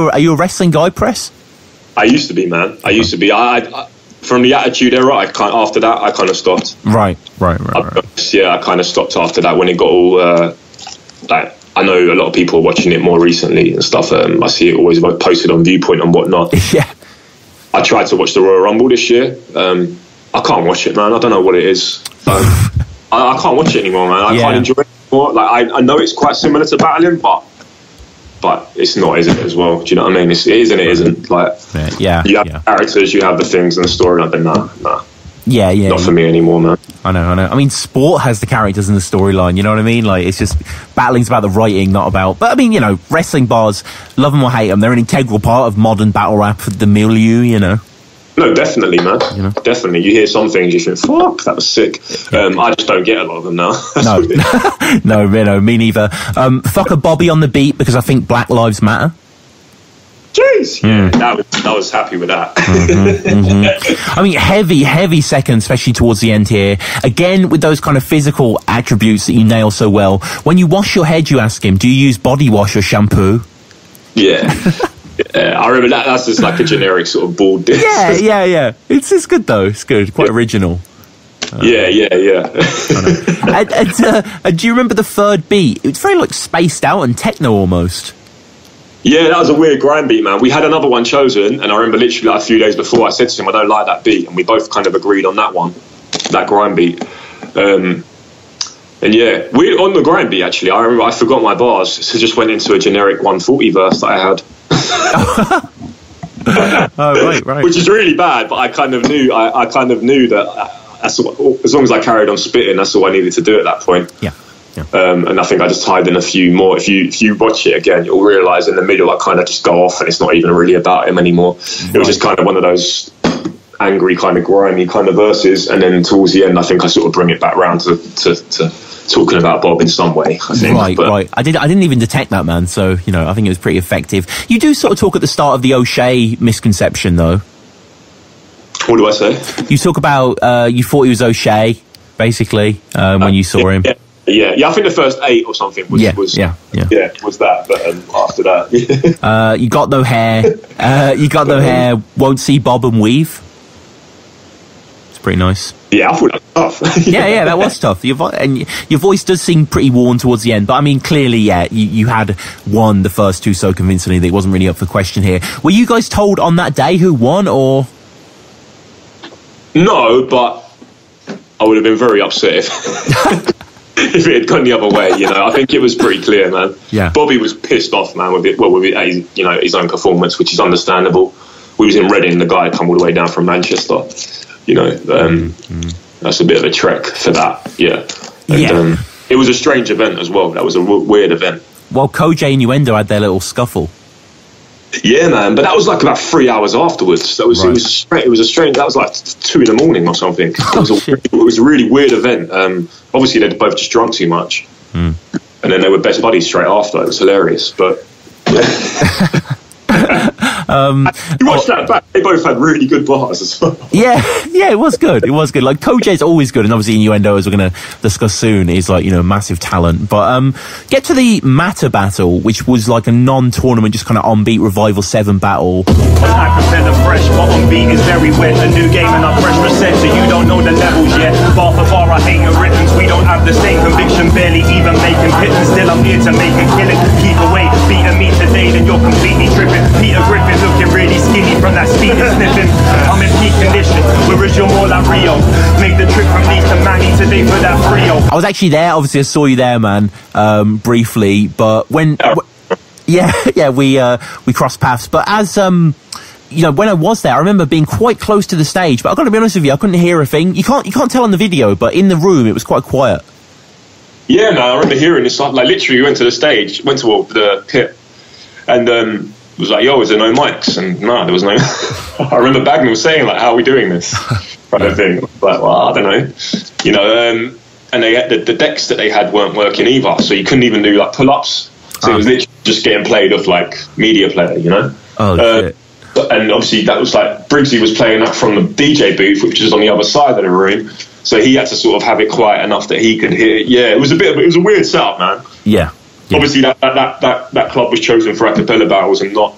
a wrestling guy, Press? I used to be, man. I used to be. I from the Attitude Era, after that, I kind of stopped. Right. Yeah, I kind of stopped after that when it got all like. I know a lot of people are watching it more recently and stuff. I see it always posted on Viewpoint and whatnot. Yeah. I tried to watch the Royal Rumble this year. I can't watch it, man. I don't know what it is. I can't watch it anymore, man. I can't enjoy it anymore. Like I know it's quite similar to battling, but it's not, is it, as well? Do you know what I mean? It is and it isn't. Like, you have characters, you have the things and the story. I've been nah. Yeah. Not for me anymore, man. I know. I mean, sport has the characters and the storyline, you know what I mean? Like, it's just, battling's about the writing, not about... But, I mean, you know, wrestling bars, love them or hate them, they're an integral part of modern battle rap, the milieu, you know? No, definitely, man. Definitely. You hear some things, you think, fuck, that was sick. I just don't get a lot of them now. No, me neither. Fuck a Bobby on the beat because I think Black Lives Matter. Jeez. Yeah, I was happy with that. I mean, heavy second, especially towards the end here. Again, with those kind of physical attributes that you nail so well. When you wash your head, you ask him, do you use body wash or shampoo? Yeah. I remember that's just like a generic sort of bald diss. Yeah. It's good though. It's good. Quite original. Yeah. And do you remember the third beat? It was very like spaced out and techno almost. Yeah, that was a weird grind beat, man. We had another one chosen, and I remember literally like a few days before I said to him, I don't like that beat, and we both kind of agreed on that one, that grind beat. And yeah, we on the grind beat actually. I remember I forgot my bars, so just went into a generic 140 verse that I had. Right. Which is really bad, but I kind of knew that as long as I carried on spitting, that's all I needed to do at that point. Yeah. And I think I just tied in a few more. If you watch it again, you'll realise in the middle I kind of just go off, and it's not even really about him anymore. It was just kind of one of those angry, kind of grimy kind of verses, and then towards the end, I think I sort of bring it back round to talking about Bob in some way. I think. Right. I didn't even detect that, man. So I think it was pretty effective. You do sort of talk at the start of the O'Shea misconception, though. What do I say? You talk about you thought he was O'Shea, basically, when you saw him. Yeah. I think the first 8 or something was that. But after that, you got no hair. Won't see Bob and weave. It's pretty nice. Yeah, I thought that was tough. yeah, that was tough. Your voice does seem pretty worn towards the end, but I mean, clearly, you had won the first 2 so convincingly that it wasn't really up for question here. Were you guys told on that day who won, or? No, but I would have been very upset if it had gone the other way. I think it was pretty clear, man. Yeah. Bobby was pissed off, man, with his own performance, which is understandable. We was in Reading, the guy had come all the way down from Manchester. That's a bit of a trek for that. Yeah. And, it was a strange event as well. That was a weird event. Well, Kojay and Innuendo had their little scuffle. Yeah, man, but that was like about 3 hours afterwards. It was a strange. That was like 2 a.m. or something. It was a really weird event. Obviously, they'd both just drunk too much, and then they were best buddies straight after. It was hilarious, but. Yeah. You watched that back. They both had really good bars as well. Yeah, it was good. Like Kojay's always good, and obviously Innuendo, as we're going to discuss soon, is like massive talent. But get to the Matter battle, which was like a non-tournament, just kind of on-beat Revival 7 battle. I present a fresh, but on beat is very wet. A new game and a fresh reset, so you don't know the levels yet. Bar for bar, I hate your rhythms. We don't have the same conviction, barely even making pittance. Still, I'm here to make a killing. Keep away, beating me today, then you're completely tripping. Peter Griffin looking really skinny from that speed and sniffing. I'm in peak condition, whereas you're more like Rio. Make the trip from Leeds to Manny today for that Frio. I was actually there. Obviously, I saw you there, man, briefly. But when, we crossed paths. But as when I was there, I remember being quite close to the stage. But I've got to be honest with you, I couldn't hear a thing. You can't tell on the video, but in the room, it was quite quiet. Yeah, man, I remember hearing this. Like literally, we went to the pit, and it was like, yo, is there no mics? And no, there was no. I remember Bagnall saying, like, how are we doing this? Kind of thing. Like, well, I don't know. And they had the decks that they had weren't working either, so you couldn't even do like pull-ups. So it was literally just getting played off like media player, Oh, shit. And obviously that was like Briggsy was playing that from the DJ booth, which was on the other side of the room. So he had to sort of have it quiet enough that he could hear. Yeah, it was a weird setup, man. Yeah. Obviously, that club was chosen for a cappella battles and not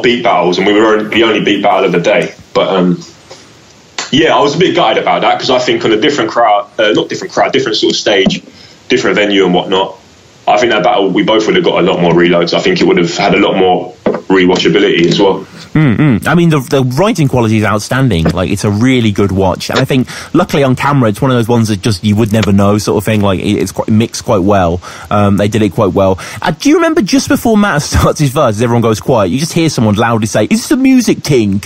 beat battles, and we were the only beat battle of the day. But I was a bit gutted about that because I think on a different sort of stage, different venue and whatnot, I think that battle we both would have got a lot more reloads. I think it would have had a lot more rewatchability as well. I mean, the writing quality is outstanding. Like, it's a really good watch, and I think luckily on camera it's one of those ones that just you would never know sort of thing. Like, it's quite mixed quite well. They did it quite well. Do you remember just before Matt starts his verse, as everyone goes quiet, you just hear someone loudly say, "Is this the Music King?"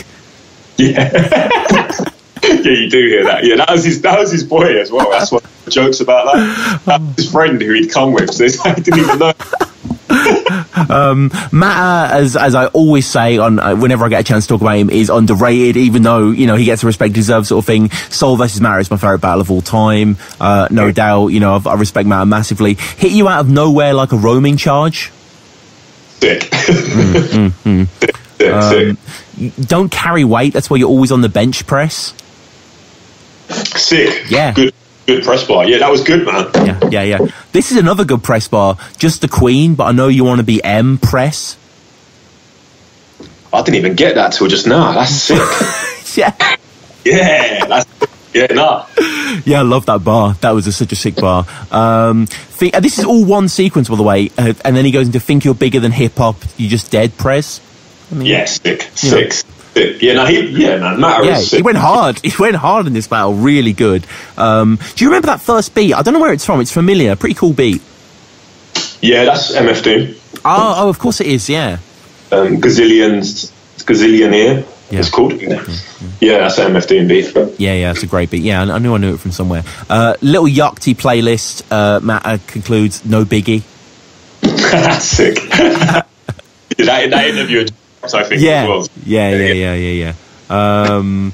Yeah. Yeah, you do hear that. Yeah, that was his boy as well. That's what the jokes about that. That was his friend who he'd come with, so I didn't even know. Matter, as I always say on whenever I get a chance to talk about him, is underrated, even though, you know, he gets the respect he deserves, sort of thing. Soul versus Matter is my favourite battle of all time. No doubt, you know, I respect Matter massively. Hit you out of nowhere like a roaming charge. Sick. Sick. Don't carry weight, that's why you're always on the bench press. Sick. Yeah. Good press bar. Yeah, that was good, man. Yeah. This is another good press bar. Just the Queen, but I know you want to be M press. I didn't even get that till just now. That's sick. Yeah. Yeah, I love that bar. That was such a sick bar. This is all one sequence, by the way, and then he goes into think you're bigger than hip hop, you just dead press. I mean, yeah, sick. Yeah, man, Matter is sick. He went hard. He went hard in this battle. Really good. Do you remember that first beat? I don't know where it's from. It's familiar. Pretty cool beat. Yeah, that's MF Doom. Oh, of course it is. Yeah. Gazillionaire. Yeah. It's called. Yeah, that's an MF Doom beat. Yeah, it's a great beat. Yeah, I knew it from somewhere. Little Yachty playlist. Matt concludes, no biggie. Sick. that interview, I think. Yeah. As well. Yeah.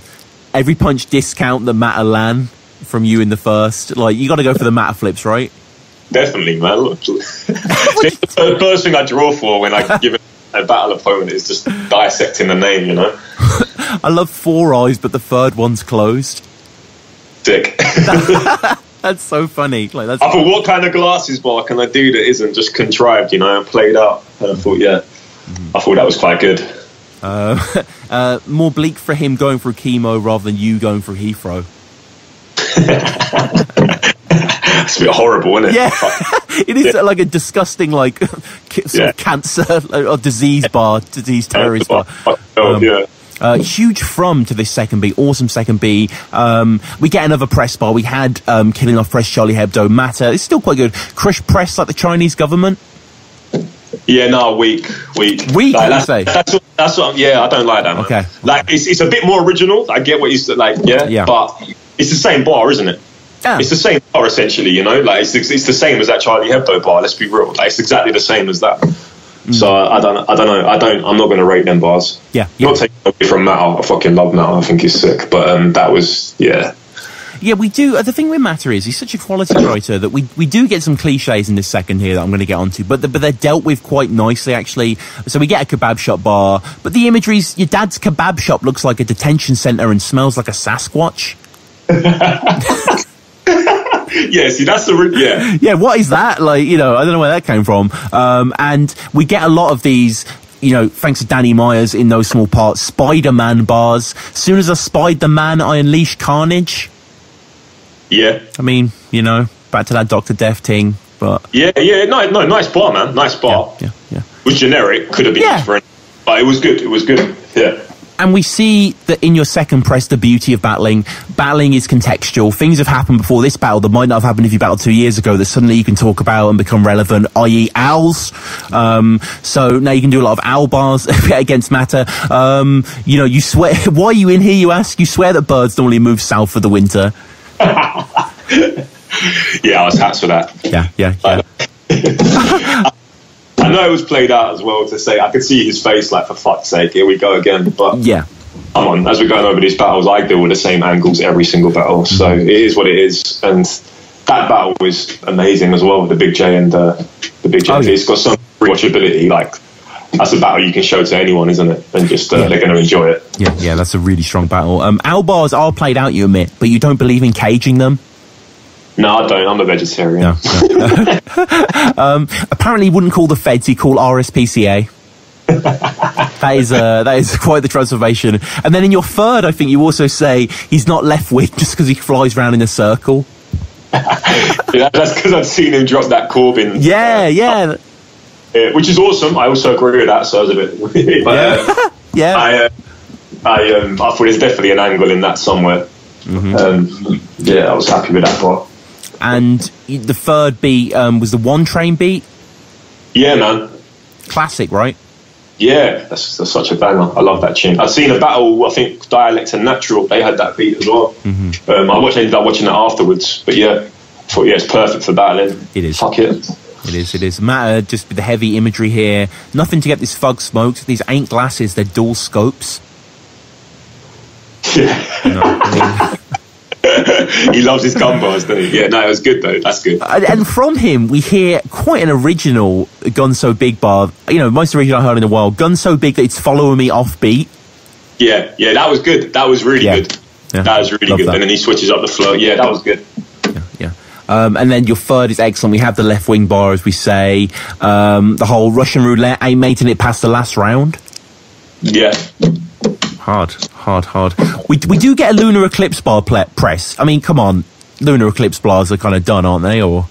Every punch discount the Matter lan from you in the first. Like, you got to go for the Matter flips, right? Definitely, man. The first thing I draw for when I give a battle opponent is just dissecting the name, you know. I love 4 eyes, but the third one's closed. Sick. That's so funny. Like, I thought, what kind of glasses bar can I do that isn't just contrived, you know, and played out? And I thought, I thought that was quite good. More bleak for him going through chemo rather than you going through Heathrow. It's a bit horrible, isn't it? Yeah, it is like a disgusting, like, sort of cancer or disease terrorist bar. Huge from to this second beat, awesome second beat. We get another press bar. We had killing off press Charlie Hebdo. Matter, it's still quite good. Crush press like the Chinese government. Yeah, no, weak. Like, that's what, I don't like that, man. Okay. Like, it's a bit more original. I get what you said, like, but it's the same bar, isn't it? Yeah. It's the same bar, essentially, you know? Like, it's the same as that Charlie Hebdo bar, let's be real. Like, it's exactly the same as that. So, I don't know. I'm not going to rate them bars. Yeah. Not taking away from Matter. I fucking love Matter. I think he's sick. But that was, Yeah, we do. The thing with Matter is he's such a quality writer that we do get some cliches in this second here that I'm going to get onto, but they're dealt with quite nicely, actually. So we get a kebab shop bar, but the imagery's your dad's kebab shop looks like a detention centre and smells like a Sasquatch. Yeah, see, that's the yeah. What is that? Like, you know, I don't know where that came from. And we get a lot of these. You know, thanks to Danny Myers in no small part, Spider-Man bars. As soon as I spied the man, I unleashed carnage. Yeah. I mean, you know, back to that Dr. Death thing, but... Yeah, no, nice bar, man. Nice bar. Yeah. It was generic, could have been different, but it was good, yeah. And we see that in your second press, the beauty of battling. Battling is contextual. Things have happened before this battle that might not have happened if you battled 2 years ago that suddenly you can talk about and become relevant, i.e. owls. So now you can do a lot of owl bars against Matter. You know, you swear... Why are you in here, you ask? You swear that birds normally move south for the winter. Yeah, I was hats for that. Yeah. I know it was played out as well to say I could see his face like, for fuck's sake, here we go again. But yeah, come on, as we're going over these battles, I deal with the same angles every single battle, so it is what it is. And that battle was amazing as well with the Big J and the Big J. Oh, yeah. It's got some rewatchability. Like, that's a battle you can show to anyone, isn't it? And just they're going to enjoy it. Yeah, that's a really strong battle. Owl bars are played out, you admit, but you don't believe in caging them? No, I don't. I'm a vegetarian. No. Apparently, he wouldn't call the feds; he'd call RSPCA. That is quite the transformation. And then in your third, I think you also say he's not left wing just because he flies around in a circle. Yeah, that's because I've seen him drop that Corbyn. Yeah. Which is awesome. I also agree with that. So I was a bit. But, I thought there's definitely an angle in that somewhere. Mm-hmm. I was happy with that part. And the third beat was the one train beat. Yeah, man. Classic, right? Yeah, that's such a banger. I love that tune. I've seen a battle, I think Dialect and Natural, they had that beat as well. Mm-hmm. I ended up watching it afterwards. But yeah, I thought, it's perfect for battling. It is. Fuck it. It is. Matter just with the heavy imagery here. Nothing to get this fug smoked. These ain't glasses, they're dual scopes. Yeah. He loves his gun bars, doesn't he? Yeah, no, it was good though. That's good. And from him, we hear quite an original Gun So Big bar. You know, most original I heard in a while. Gun so big that it's following me off beat. Yeah, that was good. That was really good. Yeah, that was really good. That. And then he switches up the flow. Yeah, that was good. Yeah. And then your third is excellent. We have the left wing bar, as we say. The whole Russian roulette, ain't making it past the last round. Yeah. Hard. We do get a lunar eclipse bar press. I mean, come on. Lunar eclipse bars are kind of done, aren't they? Or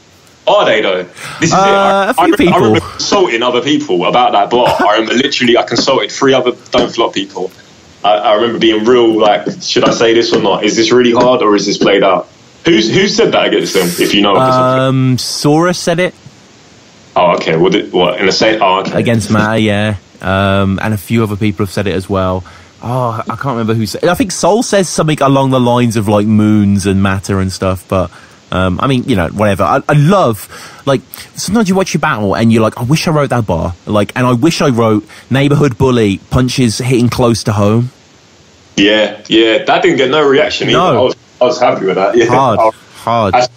are they though? This is it. A few people. I remember consulting other people about that bar. I remember literally I consulted 3 other Don't Flop people. I remember being real, like, should I say this or not? Is this really hard or is this played out? Who said that against them, if you know? Sora said it. Oh, okay. What, in the same... Oh, okay. Against Matt, yeah. And a few other people have said it as well. Oh, I can't remember who said it. I think Soul says something along the lines of, like, moons and matter and stuff, but... I mean, you know, whatever. I love, like, sometimes you watch your battle and you're like, I wish I wrote that bar. Like, and I wish I wrote neighborhood bully, punches hitting close to home. Yeah, that didn't get no reaction either. No. I was happy with that. Yeah. Hard. That's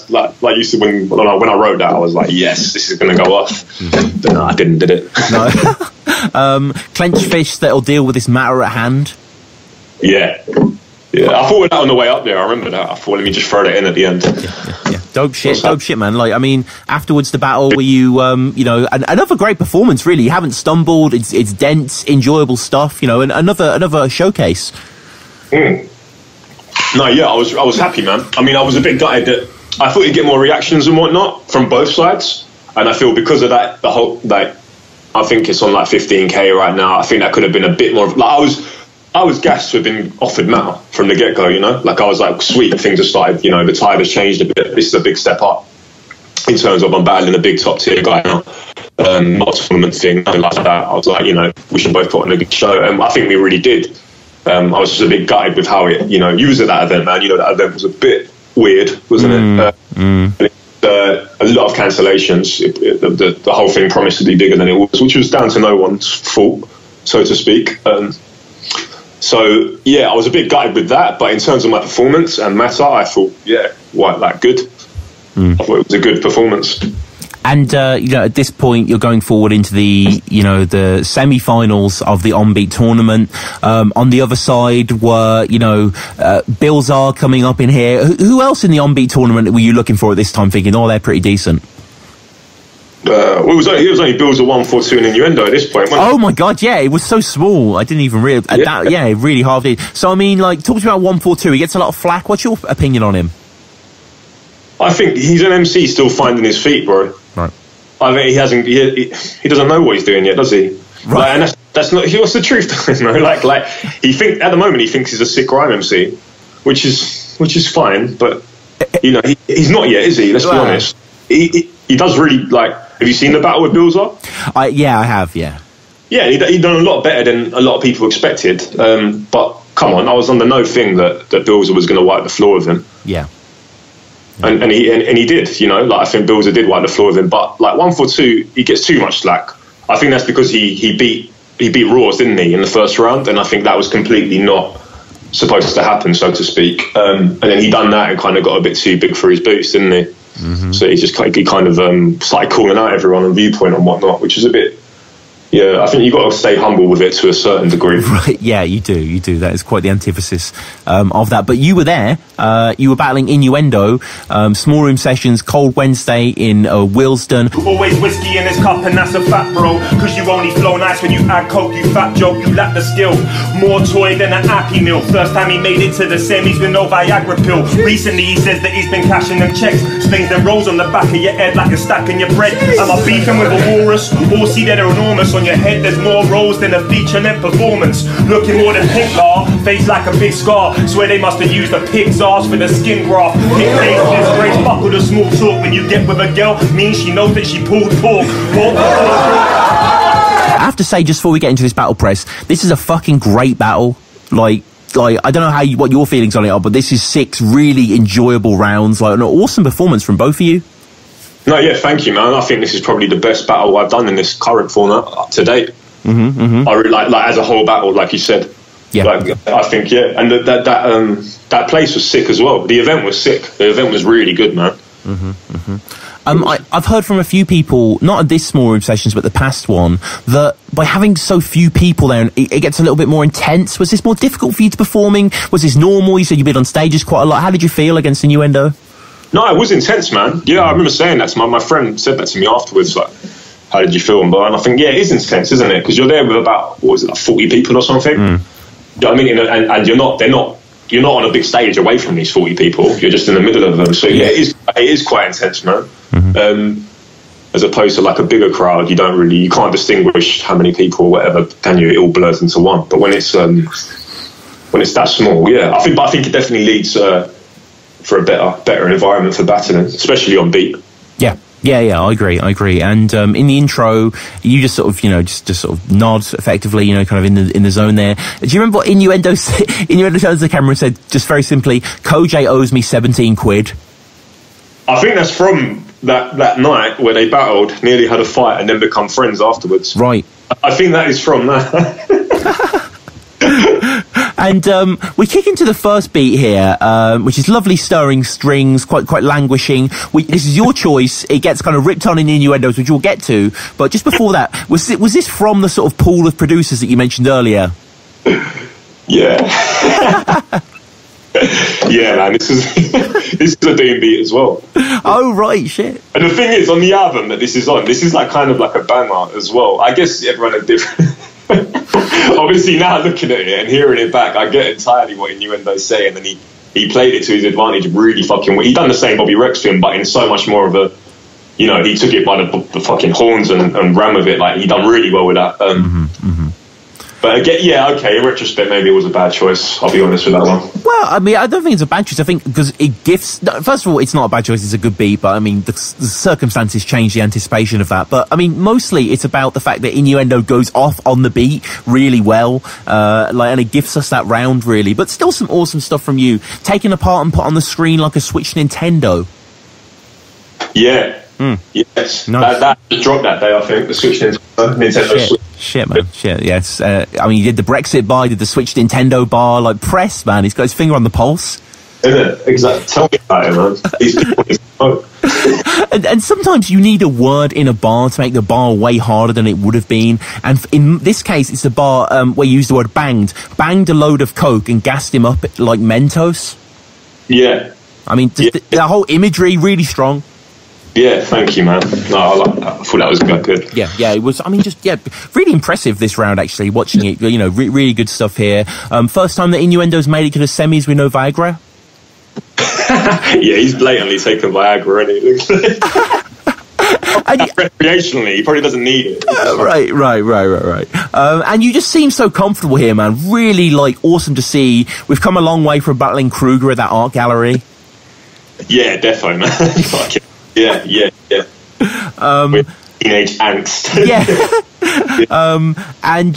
like you said when I wrote that, I was like, yes, this is going to go off. But no, I did it. No. Clenched fist that'll deal with this matter at hand. Yeah. I thought of that on the way up there. I remember that. I thought, let me just throw that in at the end. Yeah. Dope shit, man. Like, I mean, afterwards the battle, were you, you know, another great performance, really. You haven't stumbled. It's dense, enjoyable stuff, you know, and another showcase. No, yeah, I was happy, man. I mean, I was a bit gutted that I thought you'd get more reactions and whatnot from both sides, and I feel because of that, the whole, like, I think it's on like 15k right now. I think that could have been a bit more. Like, I was gassed to have been offered metal from the get-go, you know? Like, I was like, sweet, things have started, you know, the tide has changed a bit. This is a big step up in terms of I'm battling a big top-tier guy now. Not a tournament thing, nothing like that. I was like, you know, we should both put on a good show. And I think we really did. I was just a bit gutted with how it, you know, you was at that event, man. You know, that event was a bit weird, wasn't it? A lot of cancellations. The whole thing promised to be bigger than it was, which was down to no one's fault, so to speak. So, yeah, I was a bit gutted with that, but in terms of my performance and meta, I thought, good. I thought it was a good performance. And, you know, at this point, you're going forward into the, you know, the semi-finals of the On-Beat tournament. On the other side were, you know, Bilzar coming up in here. Who else in the On-Beat tournament were you looking for at this time, thinking, oh, they're pretty decent? It was only Bilzar 142 and Innuendo at this point. Oh my god, yeah, it was so small. I didn't even realize. It really half did. So I mean, like, talk to me about 142. He gets a lot of flack. What's your opinion on him? I think he's an MC still finding his feet, bro. Right. I think he hasn't. He doesn't know what he's doing yet, does he? Right. Like, and that's not. What's the truth? You know, like he think at the moment he thinks he's a sick rhyme MC, which is fine. But you know, he's not yet, is he? Let's be honest. He does really like. Have you seen the battle with Bilzar? Yeah, I have. Yeah. Yeah, he done a lot better than a lot of people expected. But come on, I was on the no thing that Bilzar was going to wipe the floor with him. Yeah. And he did. You know, like I think Bilzar did wipe the floor with him. But like 142, he gets too much slack. I think that's because he beat Raws, didn't he, in the first round? And I think that was completely not supposed to happen, so to speak. And then he done that and kind of got a bit too big for his boots, didn't he? Mm-hmm. So he kind of started calling out everyone on Viewpoint and whatnot, which is a bit. Yeah, I think you've got to stay humble with it to a certain degree. Right, yeah, you do. That is quite the antithesis of that. But you were there. You were battling Innuendo, small room sessions, Cold Wednesday in Willesden. Always whiskey in his cup and that's a fact, bro. Cause you only flow nice when you add coke, you fat joke, you lack the skill. More toy than an Happy Meal. First time he made it to the semis with no Viagra pill. Recently he says that he's been cashing them checks. Slings them rolls on the back of your head like a stack in your bread. Am I beefing with a walrus? Or see that they're enormous. On your head there's more roles than a feature length performance. Looking more than pink law, face like a big scar. Swear they must have used a pig's ass for the skin graft. Pink face, disgrace, buckle the small talk. When you get with a girl, means she knows that she pulled pork. I have to say, just before we get into this battle press, this is a fucking great battle. Like I don't know what your feelings on it are, but this is 6 really enjoyable rounds. Like an awesome performance from both of you. No, yeah, thank you, man. I think this is probably the best battle I've done in this current format to date. I really like as a whole battle, like you said. Yeah. Like, I think, yeah, and that place was sick as well. The event was sick. The event was really good, man. I've heard from a few people, not at this small room sessions, but the past one, that by having so few people there, it gets a little bit more intense. Was this more difficult for you to performing? Was this normal? You said you've been on stages quite a lot. How did you feel against Innuendo? No, it was intense, man. Yeah, I remember saying that to my friend said that to me afterwards, like, how did you feel? And I think, yeah, it is intense, isn't it? Because you're there with about, what was it, like 40 people or something? You know what I mean? And you're not on a big stage away from these 40 people. You're just in the middle of them. So yeah, it is quite intense, man. As opposed to like a bigger crowd, you can't distinguish how many people or whatever, can you? It all blurs into one. But when it's that small, yeah, I think it definitely leads for a better environment for battling, especially on beat. Yeah, I agree. And in the intro, you just sort of, just sort of nod effectively, kind of in the zone there. Do you remember what Innuendo turned to the camera and said, just very simply, Koj owes me 17 quid? I think that's from that night where they battled, nearly had a fight, and then become friends afterwards. Right. I think that is from that. And we kick into the first beat here, which is lovely stirring strings, quite languishing. This is your choice. It gets kind of ripped on in Innuendos, which we'll get to. But just before that, was this from the sort of pool of producers that you mentioned earlier? Yeah. Yeah, man, this is a Doom beat as well. Oh, right, shit. And the thing is, on the album that this is like kind of like a banger as well. I guess everyone is different. Obviously, now looking at it and hearing it back, I get entirely what Innuendo's saying, and he played it to his advantage really fucking well. He done the same Bobby Rex thing, but in so much more of a, he took it by the fucking horns and ran with it. Like, he done really well with that. But again, yeah, okay, in retrospect, maybe it was a bad choice. I'll be honest with that one. Well, I mean, I don't think it's a bad choice. I think because it gifts... First of all, it's not a bad choice, it's a good beat, but I mean, the circumstances change the anticipation of that. But I mean, mostly it's about the fact that Innuendo goes off on the beat really well, and it gifts us that round, really. But still some awesome stuff from you. Taken apart and put on the screen like a Switch Nintendo. Yeah. Yes. Nice. That just dropped that day, I think, the Switch Nintendo Switch. Shit, man. Shit, yes. I mean, he did the Brexit bar, he did the Switch Nintendo bar, like Press, man. He's got his finger on the pulse. Isn't it? Exactly. Tell me about it, man. And sometimes you need a word in a bar to make the bar way harder than it would have been. And in this case, it's the bar where you use the word banged. Banged a load of coke and gassed him up like Mentos. Yeah. I mean, the whole imagery, really strong. Yeah, thank you, man. No, I like that. I thought that was good. Yeah, it was. I mean, really impressive this round, actually, watching it. Really good stuff here. First time that Innuendo's made it to the semis with no Viagra. Yeah, he's blatantly taken Viagra, isn't he? Recreationally, he probably doesn't need it. Right. And you just seem so comfortable here, man. Really, awesome to see. We've come a long way from battling Kruger at that art gallery. Yeah, defo, man. Yeah. Teenage angst. Yeah. And,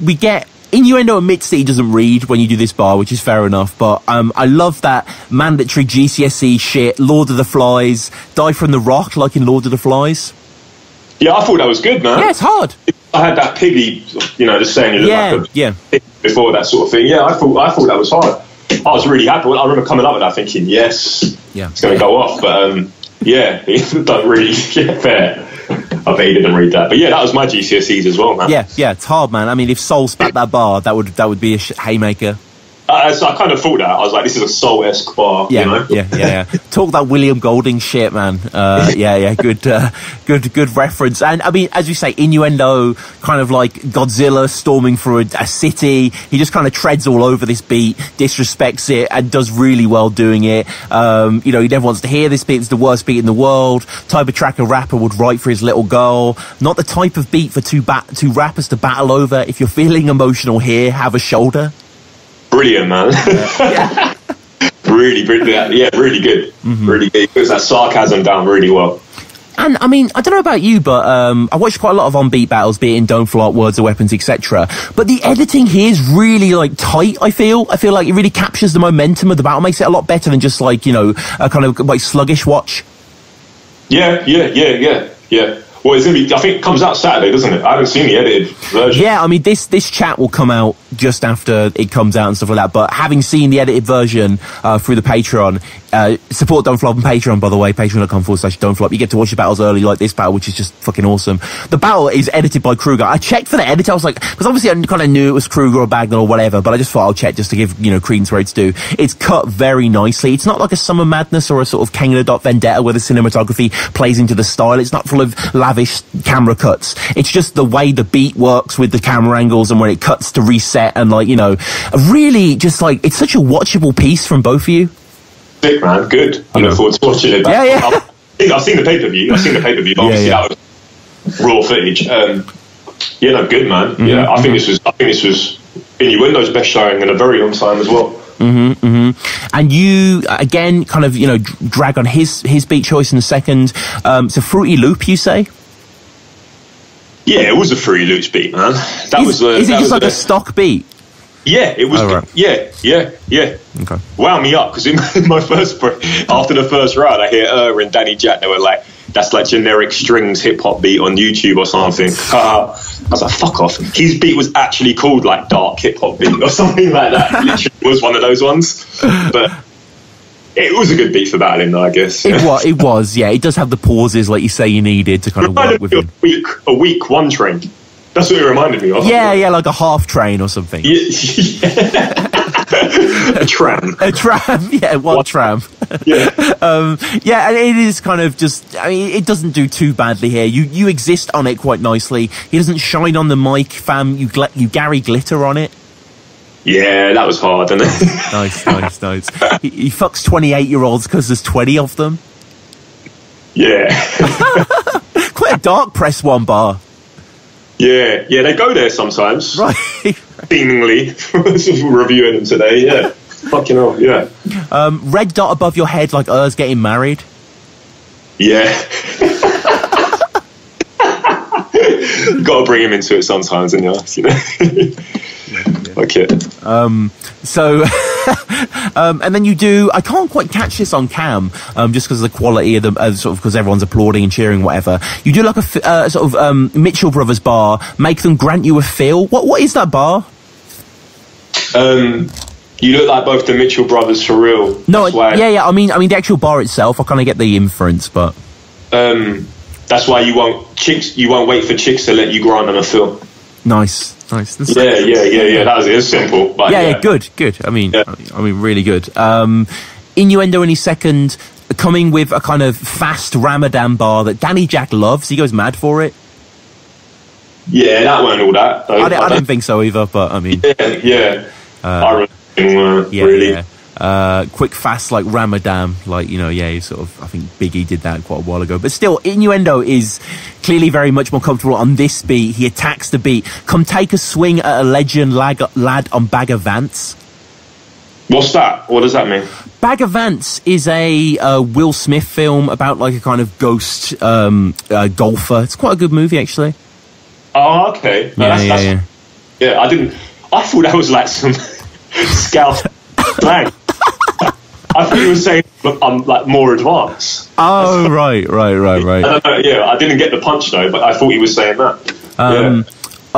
we get... Innuendo admits that he doesn't read when you do this bar, which is fair enough, but I love that mandatory GCSE shit, Lord of the Flies, die from the rock, like in Lord of the Flies. Yeah, I thought that was good, man. Yeah, it's hard. I had that piggy, just saying you look like a pig before that sort of thing. Yeah, I thought that was hard. I was really happy. I remember coming up with that thinking, yes, it's going to go off, but... he don't really fair. I bet he didn't read that, but that was my GCSEs as well, man. Yeah, it's hard, man. I mean, if Soul spat that bar, that would be a haymaker. So I kind of thought that. I was like, this is a Soul-esque bar. Yeah. Talk that William Golding shit, man. Good reference. And I mean, as you say, Innuendo, kind of like Godzilla storming through a city. He just kind of treads all over this beat, disrespects it, and does really well doing it. He never wants to hear this beat. It's the worst beat in the world. Type of track a rapper would write for his little girl. Not the type of beat for two rappers to battle over. If you're feeling emotional here, have a shoulder. Brilliant, man. Yeah. Really good. Mm-hmm. Really good. He puts that sarcasm down really well. And I mean, I don't know about you, but I watched quite a lot of on-beat battles, be it in Don't Fly Out, Words of Weapons, etc. But the editing here is really tight. I feel like it really captures the momentum of the battle, makes it a lot better than just a kind of sluggish watch. Yeah. Well, it's gonna be. I think it comes out Saturday, doesn't it? I haven't seen the edited version. Yeah, I mean, this chat will come out just after it comes out and stuff like that. But having seen the edited version through the Patreon, support Don't Flop on Patreon, by the way, patreon.com/Don't Flop. You get to watch the battles early, like this battle, which is just fucking awesome. The battle is edited by Kruger. I checked for the editor. I was like, because obviously I kind of knew it was Kruger or Bagnall or whatever, but I just thought I'll check just to give credence where it's due. It's cut very nicely. It's not like a Summer Madness or a sort of Kangler Vendetta where the cinematography plays into the style. It's not full of lavish camera cuts. It's just the way the beat works with the camera angles and when it cuts to reset and really just like it's such a watchable piece from both of you. Sick, man. Good. I look forward to watching it. Yeah. I've seen the pay-per-view. Obviously, that was raw footage. Good, man. Mm-hmm, yeah, I think this was Innuendo's best showing in a very long time as well. And you again kind of drag on his beat choice in a second. It's a Fruity Loop, you say? Yeah, it was a Fruity Loops beat, man. Is it just like a stock beat? Yeah, it was. Right. Yeah. Okay. Wound me up because in my after the first round, I hear and Danny Jack. They were like, "That's like generic strings hip hop beat on YouTube or something." I was like, "Fuck off!" His beat was actually called like dark hip hop beat or something like that. Literally was one of those ones, but it was a good beat for battling, though, I guess. Yeah. It was. Yeah, it does have the pauses like you say you needed to kind of work with him. A week one train. That's what it reminded me of. Yeah, like a half train or something. Yeah. A tram. Yeah, one tram. Yeah. And it is kind of just, I mean, it doesn't do too badly here. You exist on it quite nicely. He doesn't shine on the mic, fam. You Gary Glitter on it. Yeah, that was hard, isn't it? Nice. He fucks 28-year-olds because there's 20 of them. Yeah. Quite a dark Press1 bar. Yeah, they go there sometimes. Right. Seemingly. Reviewing them today, yeah. Fucking hell, yeah. Red dot above your head like Ur's getting married. Yeah. Got to bring him into it sometimes, you know. Okay. So, and then you do. I can't quite catch this on cam, just because of the quality of the sort of because everyone's applauding and cheering, whatever. You do like a sort of Mitchell Brothers bar. Make them grant you a feel. What is that bar? You look like both the Mitchell Brothers for real. No, yeah. I mean the actual bar itself. I kind of get the inference, but that's why you won't wait for chicks to let you grant them a feel. Nice. Yeah. That was it. It's simple, but yeah. Good. I mean, really good. Innuendo in his second, coming with a kind of fast Ramadan bar that Danny Jack loves. He goes mad for it. Yeah, that weren't all that. Though. I didn't think so either, but I mean, yeah. I really. Yeah. Quick, fast, like Ramadan, sort of. I think Biggie did that quite a while ago, but still, Innuendo is clearly very much more comfortable on this beat. He attacks the beat. Come take a swing at a legend lad on Bag of Vance. What's that? What does that mean? Bag of Vance is a Will Smith film about like a kind of ghost golfer. It's quite a good movie, actually. Oh, okay. Yeah, I thought that was like some scout slang. I thought you were saying I'm like more advanced. Oh, right. I don't know, I didn't get the punch though, but I thought he was saying that.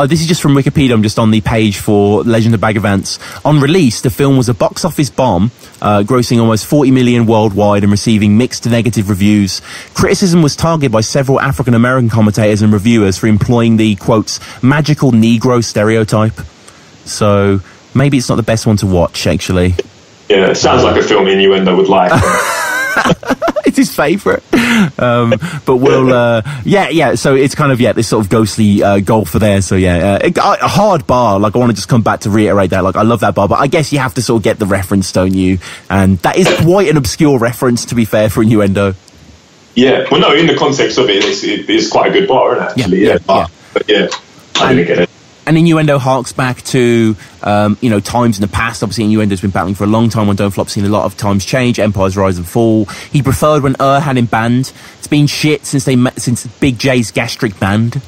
This is just from Wikipedia. I'm just on the page for Legend of Bag of Vance. On release, the film was a box office bomb, grossing almost 40 million worldwide and receiving mixed to negative reviews. Criticism was targeted by several African-American commentators and reviewers for employing the, quotes, magical Negro stereotype. So maybe it's not the best one to watch, actually. Yeah, it sounds like a film Innuendo would like. It's his favourite. But we'll, so it's kind of, this sort of ghostly golfer there. So, a hard bar. Like, I want to just come back to reiterate that. Like, I love that bar, but I guess you have to sort of get the reference, don't you? And that is quite an obscure reference, to be fair, for Innuendo. Yeah, well, no, in the context of it, it's quite a good bar, isn't it, actually? But I didn't get it. And Innuendo harks back to, times in the past. Obviously, Innuendo's been battling for a long time on Don't Flop, seen a lot of times change, empires rise and fall. He preferred when had him banned. It's been shit since Big J's gastric banned.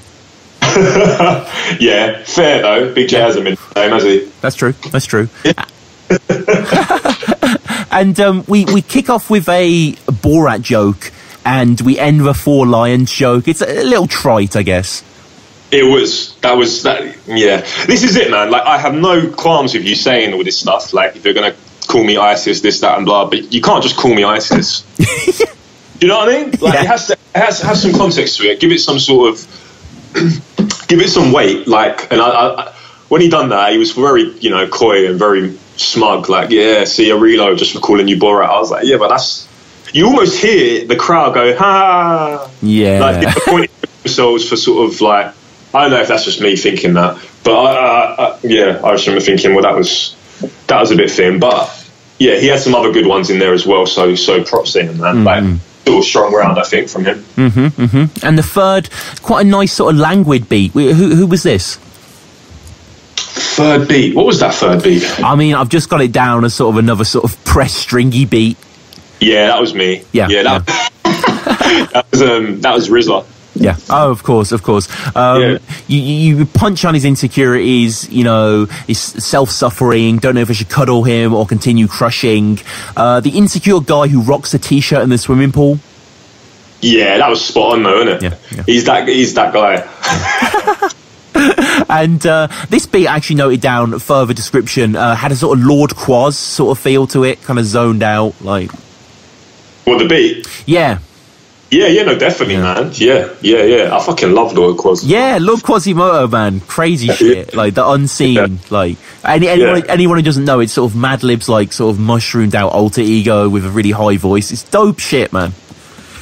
Yeah, fair though. Big J hasn't been the same, has he? That's true. And we kick off with a Borat joke. and we end with a 4 lions joke. It's a little trite, I guess. Yeah. This is it, man. Like, I have no qualms with you saying all this stuff. Like, if you're going to call me ISIS, this, that, and blah, but you can't just call me ISIS. You know what I mean? Like, it has to have some context to it. Give it some sort of, give it some weight. Like, and I when he done that, he was very, coy and very smug. Like, yeah, see a reload just for calling you Borat. I was like, yeah, but that's, you almost hear the crowd go, ha. Yeah. Like, they're pointing themselves for sort of like, I don't know if that's just me thinking that, but I just remember thinking, well, that was a bit thin, but yeah, he had some other good ones in there as well. So props to him, man. Like, sort of strong round, I think, from him. And the third, quite a nice sort of languid beat. Who was this? Third beat. What was that third beat? I mean, I've just got it down as sort of another sort of press stringy beat. Yeah, that was me. Yeah, that was Rizla. Yeah. Oh, of course. You punch on his insecurities, his self-suffering, don't know if I should cuddle him or continue crushing. The insecure guy who rocks a t-shirt in the swimming pool. Yeah, that was spot on though, isn't it? Yeah. He's that guy. And this beat, I actually noted down, further description, had a sort of Lord Quaz sort of feel to it, kind of zoned out, like... What, the beat? Yeah. Yeah, no, definitely, man. Yeah. I fucking love Lord Quaz. Yeah, Lord Quasimodo, man. Crazy shit. Like, the unseen. Like, anyone who doesn't know, it's sort of Madlib's, like, sort of mushroomed out alter ego with a really high voice. It's dope shit, man.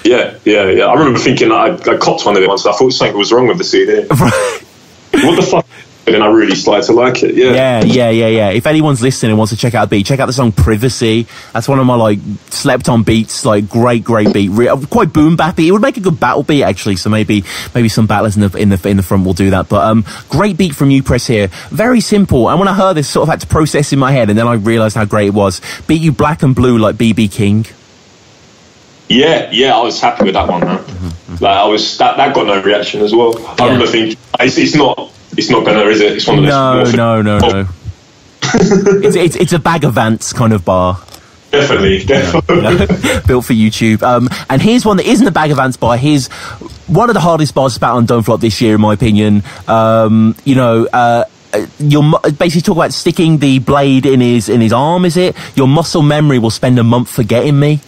Yeah. I remember thinking, I copped one of it once, I thought something was wrong with the CD. Right. What the fuck? And then I really started to like it. Yeah. If anyone's listening and wants to check out a beat, check out the song Privacy. That's one of my, like, slept on beats. Like, great beat. Quite boom bappy. It would make a good battle beat, actually. So maybe some battlers in the front will do that. But great beat from you, Press, here. Very simple. And when I heard this, sort of had to process in my head, and then I realised how great it was. Beat you black and blue like BB King. Yeah, I was happy with that one, man. Like, that got no reaction as well. I remember thinking, it's not gonna, is it? It's one of those. No. it's a bag of ants kind of bar. Definitely. Built for YouTube. And here's one that isn't a bag of ants bar. Here's one of the hardest bars to battle on Don't Flop this year, in my opinion. You'll basically talk about sticking the blade in his arm. Is it? Your muscle memory will spend a month forgetting me.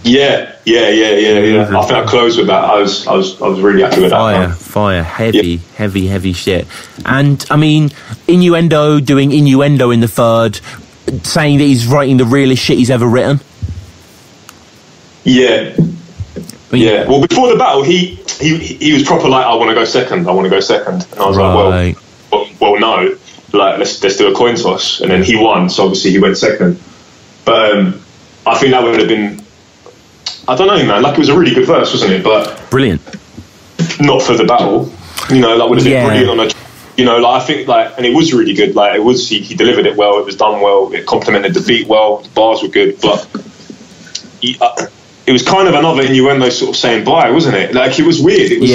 Yeah. I think I closed with that. I was really happy with that. Fire, heavy shit. And I mean, Innuendo doing Innuendo in the third, saying that he's writing the realest shit he's ever written. Yeah. Well, before the battle, he was proper like, I want to go second. And I was like, well, no. Like, let's do a coin toss. And then he won, so obviously he went second. But I think that would have been, I don't know, man. Like, it was a really good verse, wasn't it? But brilliant. Not for the battle. That would have been brilliant on a. I think, and it was really good. Like, it was, he delivered it well. It was done well. It complemented the beat well. The bars were good, but it was kind of another Innuendo sort of saying bye, wasn't it? Like, it was weird. It was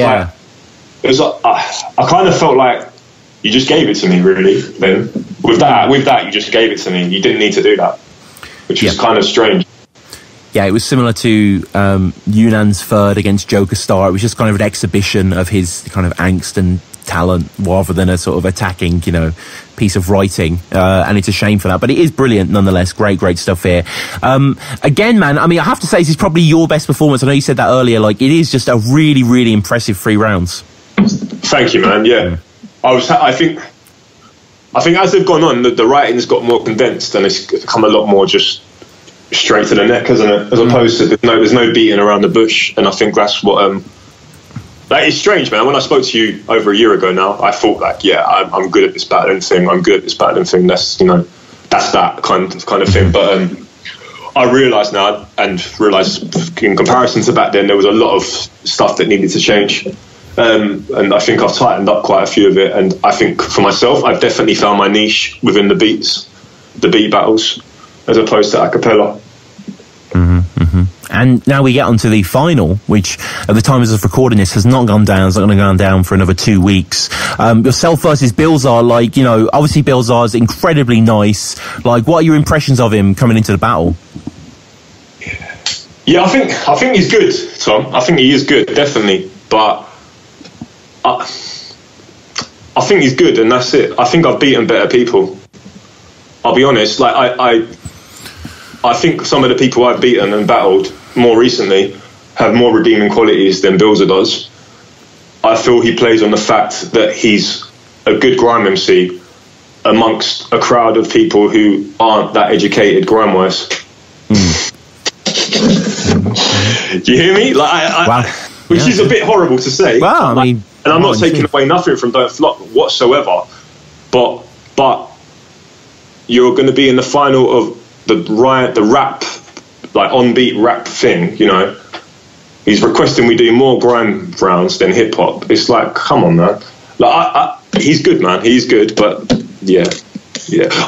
I kind of felt like you just gave it to me, really. Then with that, you just gave it to me. You didn't need to do that, which was kind of strange. Yeah, it was similar to Yunan's third against Joker Star. It was just kind of an exhibition of his kind of angst and talent rather than a sort of attacking, piece of writing. And it's a shame for that. But it is brilliant nonetheless. Great stuff here. Again, man, I mean, I have to say this is probably your best performance. I know you said that earlier. Like, it is just a really, really impressive 3 rounds. Thank you, man. Yeah. I think as they've gone on, the writing's got more condensed and it's become a lot more just straight to the neck, isn't it? As opposed to there's no beating around the bush, and I think that's what that is strange, man. When I spoke to you over a year ago now, I thought like, I'm good at this battling thing. That's that's that kind of thing. But I realise now, and realise in comparison to back then, there was a lot of stuff that needed to change. And I think I've tightened up quite a few of it. And I think for myself, I've definitely found my niche within the beat battles, as opposed to a cappella. And now we get onto the final, which at the time of recording this has not gone down. It's not going to go down for another 2 weeks. Yourself versus Bilzar, obviously Bilzar's incredibly nice. Like, what are your impressions of him coming into the battle? Yeah, I think he's good, Tom. I think he is good, definitely. But I think he's good, and that's it. I think I've beaten better people. I'll be honest. Like I think some of the people I've beaten and battled more recently have more redeeming qualities than Bilzar does. I feel he plays on the fact that he's a good grime MC amongst a crowd of people who aren't that educated grime-wise. Do you hear me? Like, which is a bit horrible to say. Well, I mean, and I'm not taking away nothing from Don't Flop whatsoever, but you're going to be in the final of the rap, like on-beat rap thing, you know. He's requesting we do more grime rounds than hip hop. It's like, come on, man. Like, he's good, man. He's good, but yeah.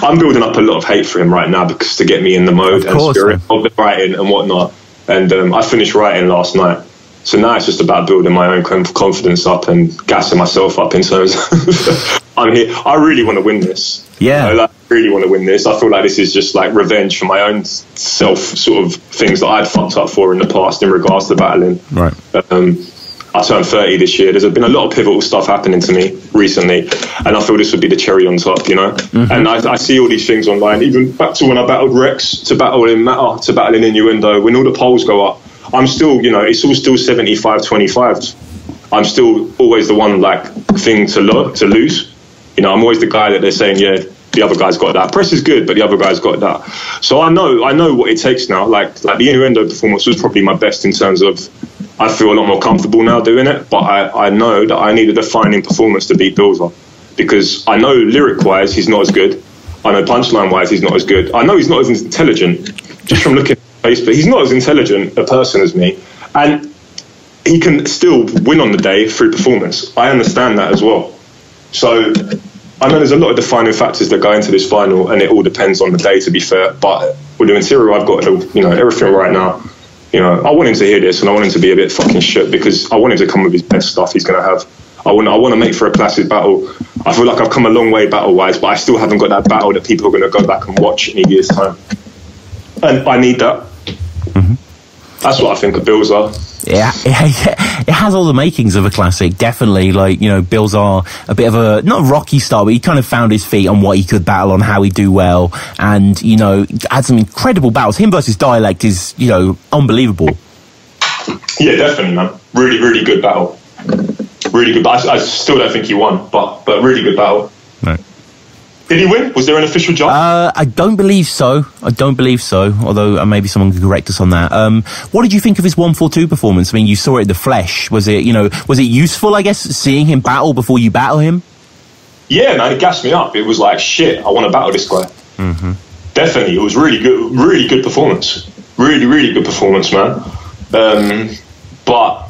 I'm building up a lot of hate for him right now because to get me in the mode and spirit of the writing and whatnot. And I finished writing last night, so now it's just about building my own confidence up and gassing myself up in terms of I'm here. I really want to win this. Yeah. You know, like, I really want to win this. I feel like this is just like revenge for my own self sort of things that I'd fucked up for in the past in regards to battling. Right. I turned 30 this year. There's been a lot of pivotal stuff happening to me recently, and I feel this would be the cherry on top, you know. Mm-hmm. And I see all these things online, even back to when I battled Rex, to battling Matter, to battling Innuendo. When all the polls go up, I'm still, you know, it's all still 75-25. I'm still always the one like thing to lose. You know, I'm always the guy that they're saying, yeah, the other guy's got that. Press is good, but the other guy's got that. So I know what it takes now. Like the Innuendo performance was probably my best in terms of I feel a lot more comfortable now doing it, but I know that I need a defining performance to beat Bilzar because I know lyric-wise he's not as good. I know punchline-wise he's not as good. I know he's not as intelligent, just from looking at his face, but he's not as intelligent a person as me. And he can still win on the day through performance. I understand that as well. So I know there's a lot of defining factors that go into this final, and it all depends on the day, to be fair. But with the material I've got, you know, everything right now, you know, I want him to hear this, and I want him to be a bit fucking shook because I want him to come with his best stuff he's going to have. I want to make for a classic battle. I feel like I've come a long way battle-wise, but I still haven't got that battle that people are going to go back and watch in a year's time. And I need that. Mm-hmm. That's what I think of Bilzar. Yeah, it has all the makings of a classic, definitely. Like, you know, Bilzar, a bit of a, not rocky style, but he kind of found his feet on what he could battle on, how he'd do well, and, you know, had some incredible battles. Him versus Dialect is, you know, unbelievable. Yeah, definitely, man. Really, really good battle. Really good battle. I still don't think he won, but really good battle. Right. Did he win? Was there an official judge? I don't believe so. Although maybe someone could correct us on that. What did you think of his 142 performance? I mean, you saw it in the flesh. Was it useful, I guess, seeing him battle before you battle him? Yeah, man, it gassed me up. It was like, shit, I want to battle this guy. Mm-hmm. Definitely, it was really good performance. Really, really good performance, man. But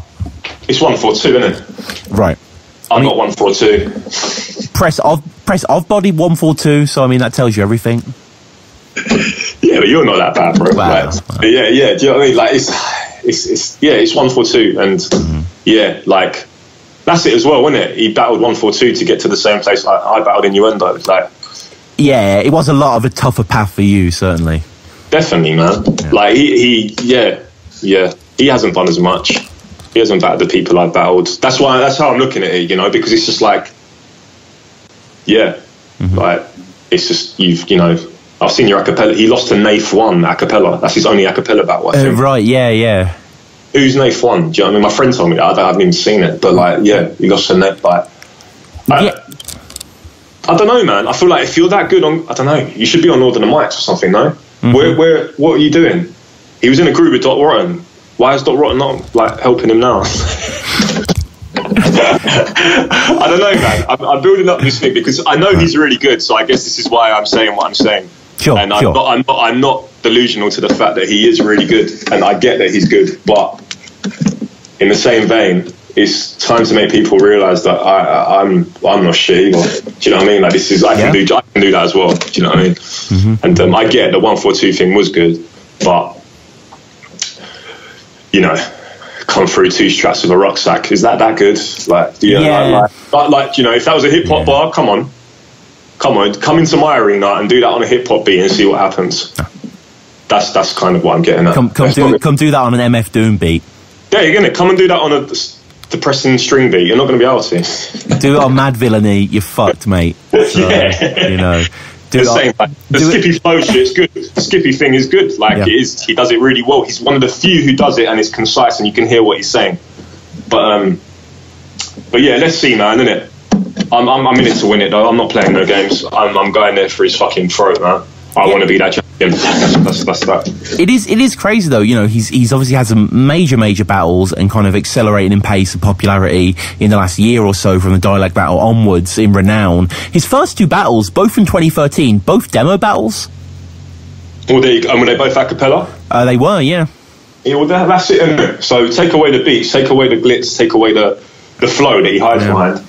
it's 142, isn't it? Right. I'm not 142. Press of body 142, so I mean that tells you everything. Yeah, but you're not that bad, bro. Wow. Like, yeah. Do you know what I mean? Like it's 142, and yeah, like that's it as well, wasn't it? He battled 142 to get to the same place I battled Innuendo. Like, yeah, it was a lot of a tougher path for you, certainly. Definitely, man. Yeah. Like he hasn't done as much. He hasn't battled the people I've battled. That's how I'm looking at it, you know, because it's just like, like it's just you know, I've seen your acapella. He lost to Nath 1 acapella. That's his only acapella battle, I think. Right, yeah. Who's Nath 1? Do you know what I mean? My friend told me that. I haven't even seen it, but like, yeah, he lost to Nath. Like, I don't know, man. I feel like if you're that good on, I don't know, you should be on Northern Mics or something, no? Mm-hmm. What are you doing? He was in a group with Dot Rotten. Why is Dot Rotten not like helping him now? I don't know, man. I'm building up this thing because I know he's really good. So I guess this is why I'm saying what I'm saying. Sure, and I'm not delusional to the fact that he is really good, and I get that he's good. But in the same vein, it's time to make people realise that I'm not shit either. Do you know what I mean? Like this is I can do that as well. Do you know what I mean? Mm-hmm. And I get the 142 thing was good, but you know, come through 2 straps with a rucksack. Is that good? Like, you know, like, you know, if that was a hip hop bar, come on, come into my arena and do that on a hip hop beat and see what happens. That's kind of what I'm getting at. Come do that on an MF Doom beat. Yeah, you're gonna come and do that on a depressing string beat. You're not gonna be able to. Do it on Mad Villainy. You're fucked, mate. So, you know. The Skippy flow shit's good. The Skippy thing is good. Like it is. He does it really well. He's one of the few who does it, and it's concise, and you can hear what he's saying. But yeah, let's see, man. Innit? I'm in it to win it, though. I'm not playing no games. I'm going there for his fucking throat, man. I want to be that champion. That's that. It is crazy though. You know, he's obviously had some major battles and kind of accelerating in pace and popularity in the last year or so from the Dialect battle onwards in renown. His first two battles, both in 2013, both demo battles. Well, were they both a cappella? They were, yeah. Yeah, well, that's it, isn't it? So take away the beats, take away the glitz, take away the flow that he hides behind.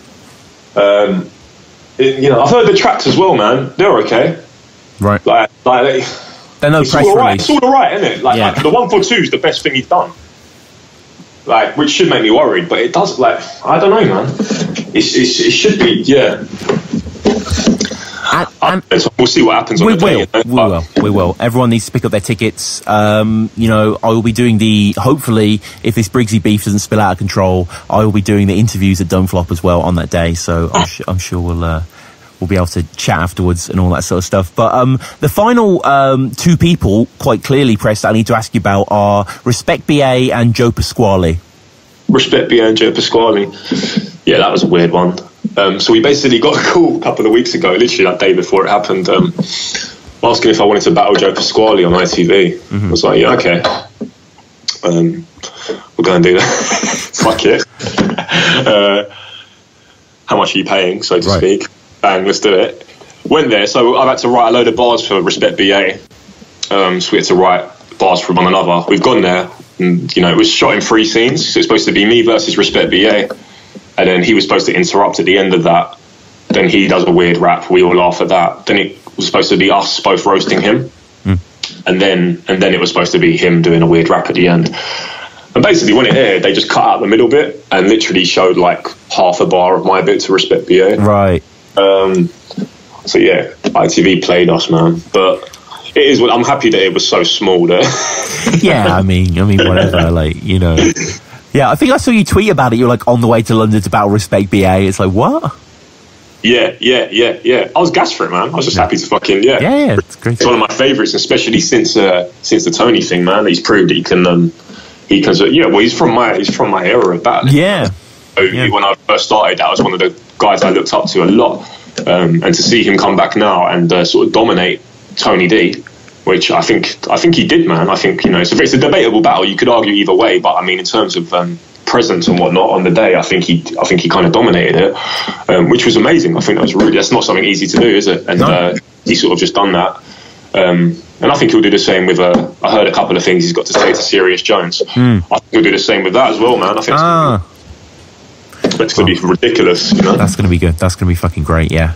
You know, I've heard the tracks as well, man. They're okay. Right. Like they're no press release. It's all right, isn't it? Like the 142 is the best thing he's done. Like, which should make me worried, but it does. Like, I don't know, man. It should be, yeah. We'll see what happens on the day. We will. Everyone needs to pick up their tickets. You know, I will be doing hopefully, if this Briggsy beef doesn't spill out of control, I will be doing the interviews at Don't Flop as well on that day. So I'm sure we'll be able to chat afterwards and all that sort of stuff. But the final two people, quite clearly, Press, that I need to ask you about are Respect BA and Joe Pasquale. Respect BA and Joe Pasquale. Yeah, that was a weird one. So we basically got a call a couple of weeks ago, literally that day before it happened, asking if I wanted to battle Joe Pasquale on ITV. I was like, yeah, okay. We'll go and do that. Fuck it. How much are you paying, so to speak? Bang, let's do it. Went there, so I've had to write a load of bars for Respect BA. So we had to write bars for one another. We've gone there, and you know, it was shot in 3 scenes. So it's supposed to be me versus Respect BA. And then he was supposed to interrupt at the end of that. Then he does a weird rap. We all laugh at that. Then it was supposed to be us both roasting him. And then it was supposed to be him doing a weird rap at the end. And basically when it aired, they just cut out the middle bit and literally showed like half a bar of my bit to Respect BA. Right. So yeah, ITV played us, man. But it is. I'm happy that it was so small there. Yeah, I mean, whatever. Like, you know. Yeah, I think I saw you tweet about it. You're like on the way to London to battle Respect BA. It's like, what? Yeah. I was gassed for it, man. I was just happy to fucking Yeah, it's great. It's one of my favourites, especially since the Tony thing, man. He's proved that he can. Well, he's from my era of battling. Yeah. So when I first started, that was one of the guys I looked up to a lot. And to see him come back now and sort of dominate Tony D, which I think he did, man. I think, you know, it's a debatable battle. You could argue either way, but I mean, in terms of presence and whatnot on the day, I think he kind of dominated it, which was amazing. I think that's not something easy to do, is it? And he sort of just done that. And I think he'll do the same with. I heard a couple of things he's got to say to Serious Jones. I think he'll do the same with that as well, man. I think. It's going to be ridiculous, you know? That's going to be good. That's going to be fucking great, yeah.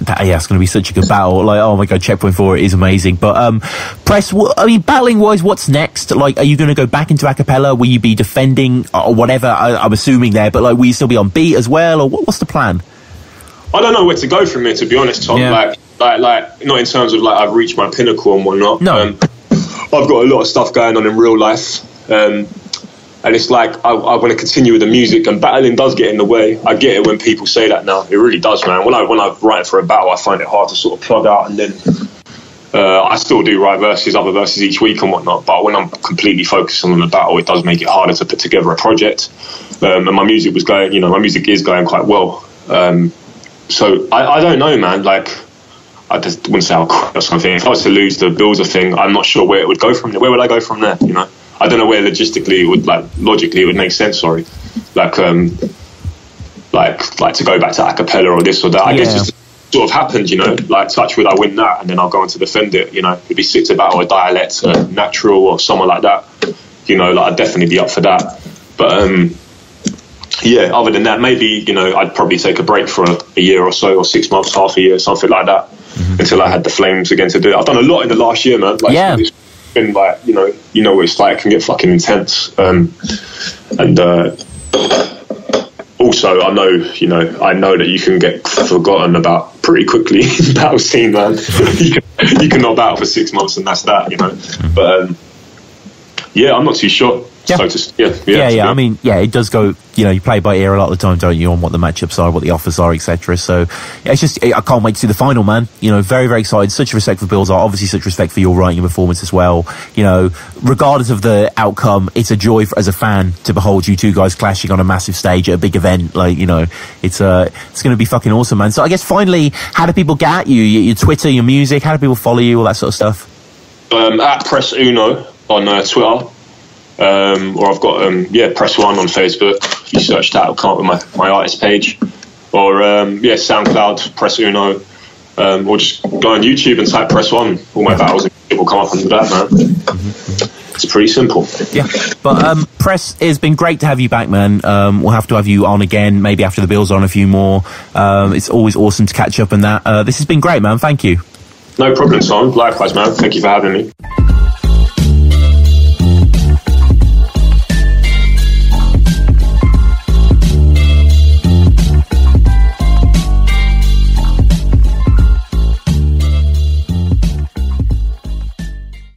It's going to be such a good battle. Like, oh my God, Checkpoint 4 is amazing. But, Press, I mean, battling-wise, what's next? Like, are you going to go back into a cappella? Will you be defending or whatever? I'm assuming there, but, like, will you still be on beat as well? Or what's the plan? I don't know where to go from here, to be honest, Tom. Yeah. Like, not in terms of, like, I've reached my pinnacle and whatnot. No. I've got a lot of stuff going on in real life. And it's like, I want to continue with the music, and battling does get in the way. I get it when people say that now. It really does, man. When I write for a battle, I find it hard to sort of plug out, and then I still do write other verses each week and whatnot. But when I'm completely focused on the battle, it does make it harder to put together a project. And my music is going quite well. So I don't know, man. Like, I just wouldn't say I'll quit or something. If I was to lose the Bilzar thing, I'm not sure where it would go from there. Where would I go from there, you know? I don't know where logically it would make sense. Sorry, like to go back to a cappella or this or that. I guess it's sort of happened, you know. Like, touch wood, I win that, and then I'll go on to defend it. You know, it'd be sick to battle a Dialect, Natural, or someone like that. You know, like, I'd definitely be up for that. But other than that, maybe, you know, I'd probably take a break for a year or so, or 6 months, half a year, something like that, until I had the flames again to do it. I've done a lot in the last year, man. Like, it's been like, you know what it's like. It can get fucking intense. Also, I know that you can get forgotten about pretty quickly in the battle scene, man. you can not battle for 6 months and that's that, you know. But yeah, I'm not too sure. Yeah. Yeah. I mean, yeah, it does go. You know, you play by ear a lot of the time, don't you? On what the matchups are, what the offers are, etc. So, yeah, it's just I can't wait to see the final, man. You know, very, very excited. Such respect for Bilzar, obviously such respect for your writing and performance as well. You know, regardless of the outcome, it's a joy as a fan to behold you two guys clashing on a massive stage at a big event. Like, you know, it's going to be fucking awesome, man. So, I guess finally, how do people get at you? Your Twitter, your music, how do people follow you, all that sort of stuff? At Press1 on Twitter. Or I've got Press1 on Facebook. If you search that, it'll come up with my artist page. Or SoundCloud, Press1. Or just go on YouTube and type Press1. All my battles will come up under that, man. It's pretty simple. Yeah. But Press, it's been great to have you back, man. We'll have to have you on again, maybe after the Bills on a few more. It's always awesome to catch up on that. This has been great, man. Thank you. No problem, Son. Likewise, man. Thank you for having me.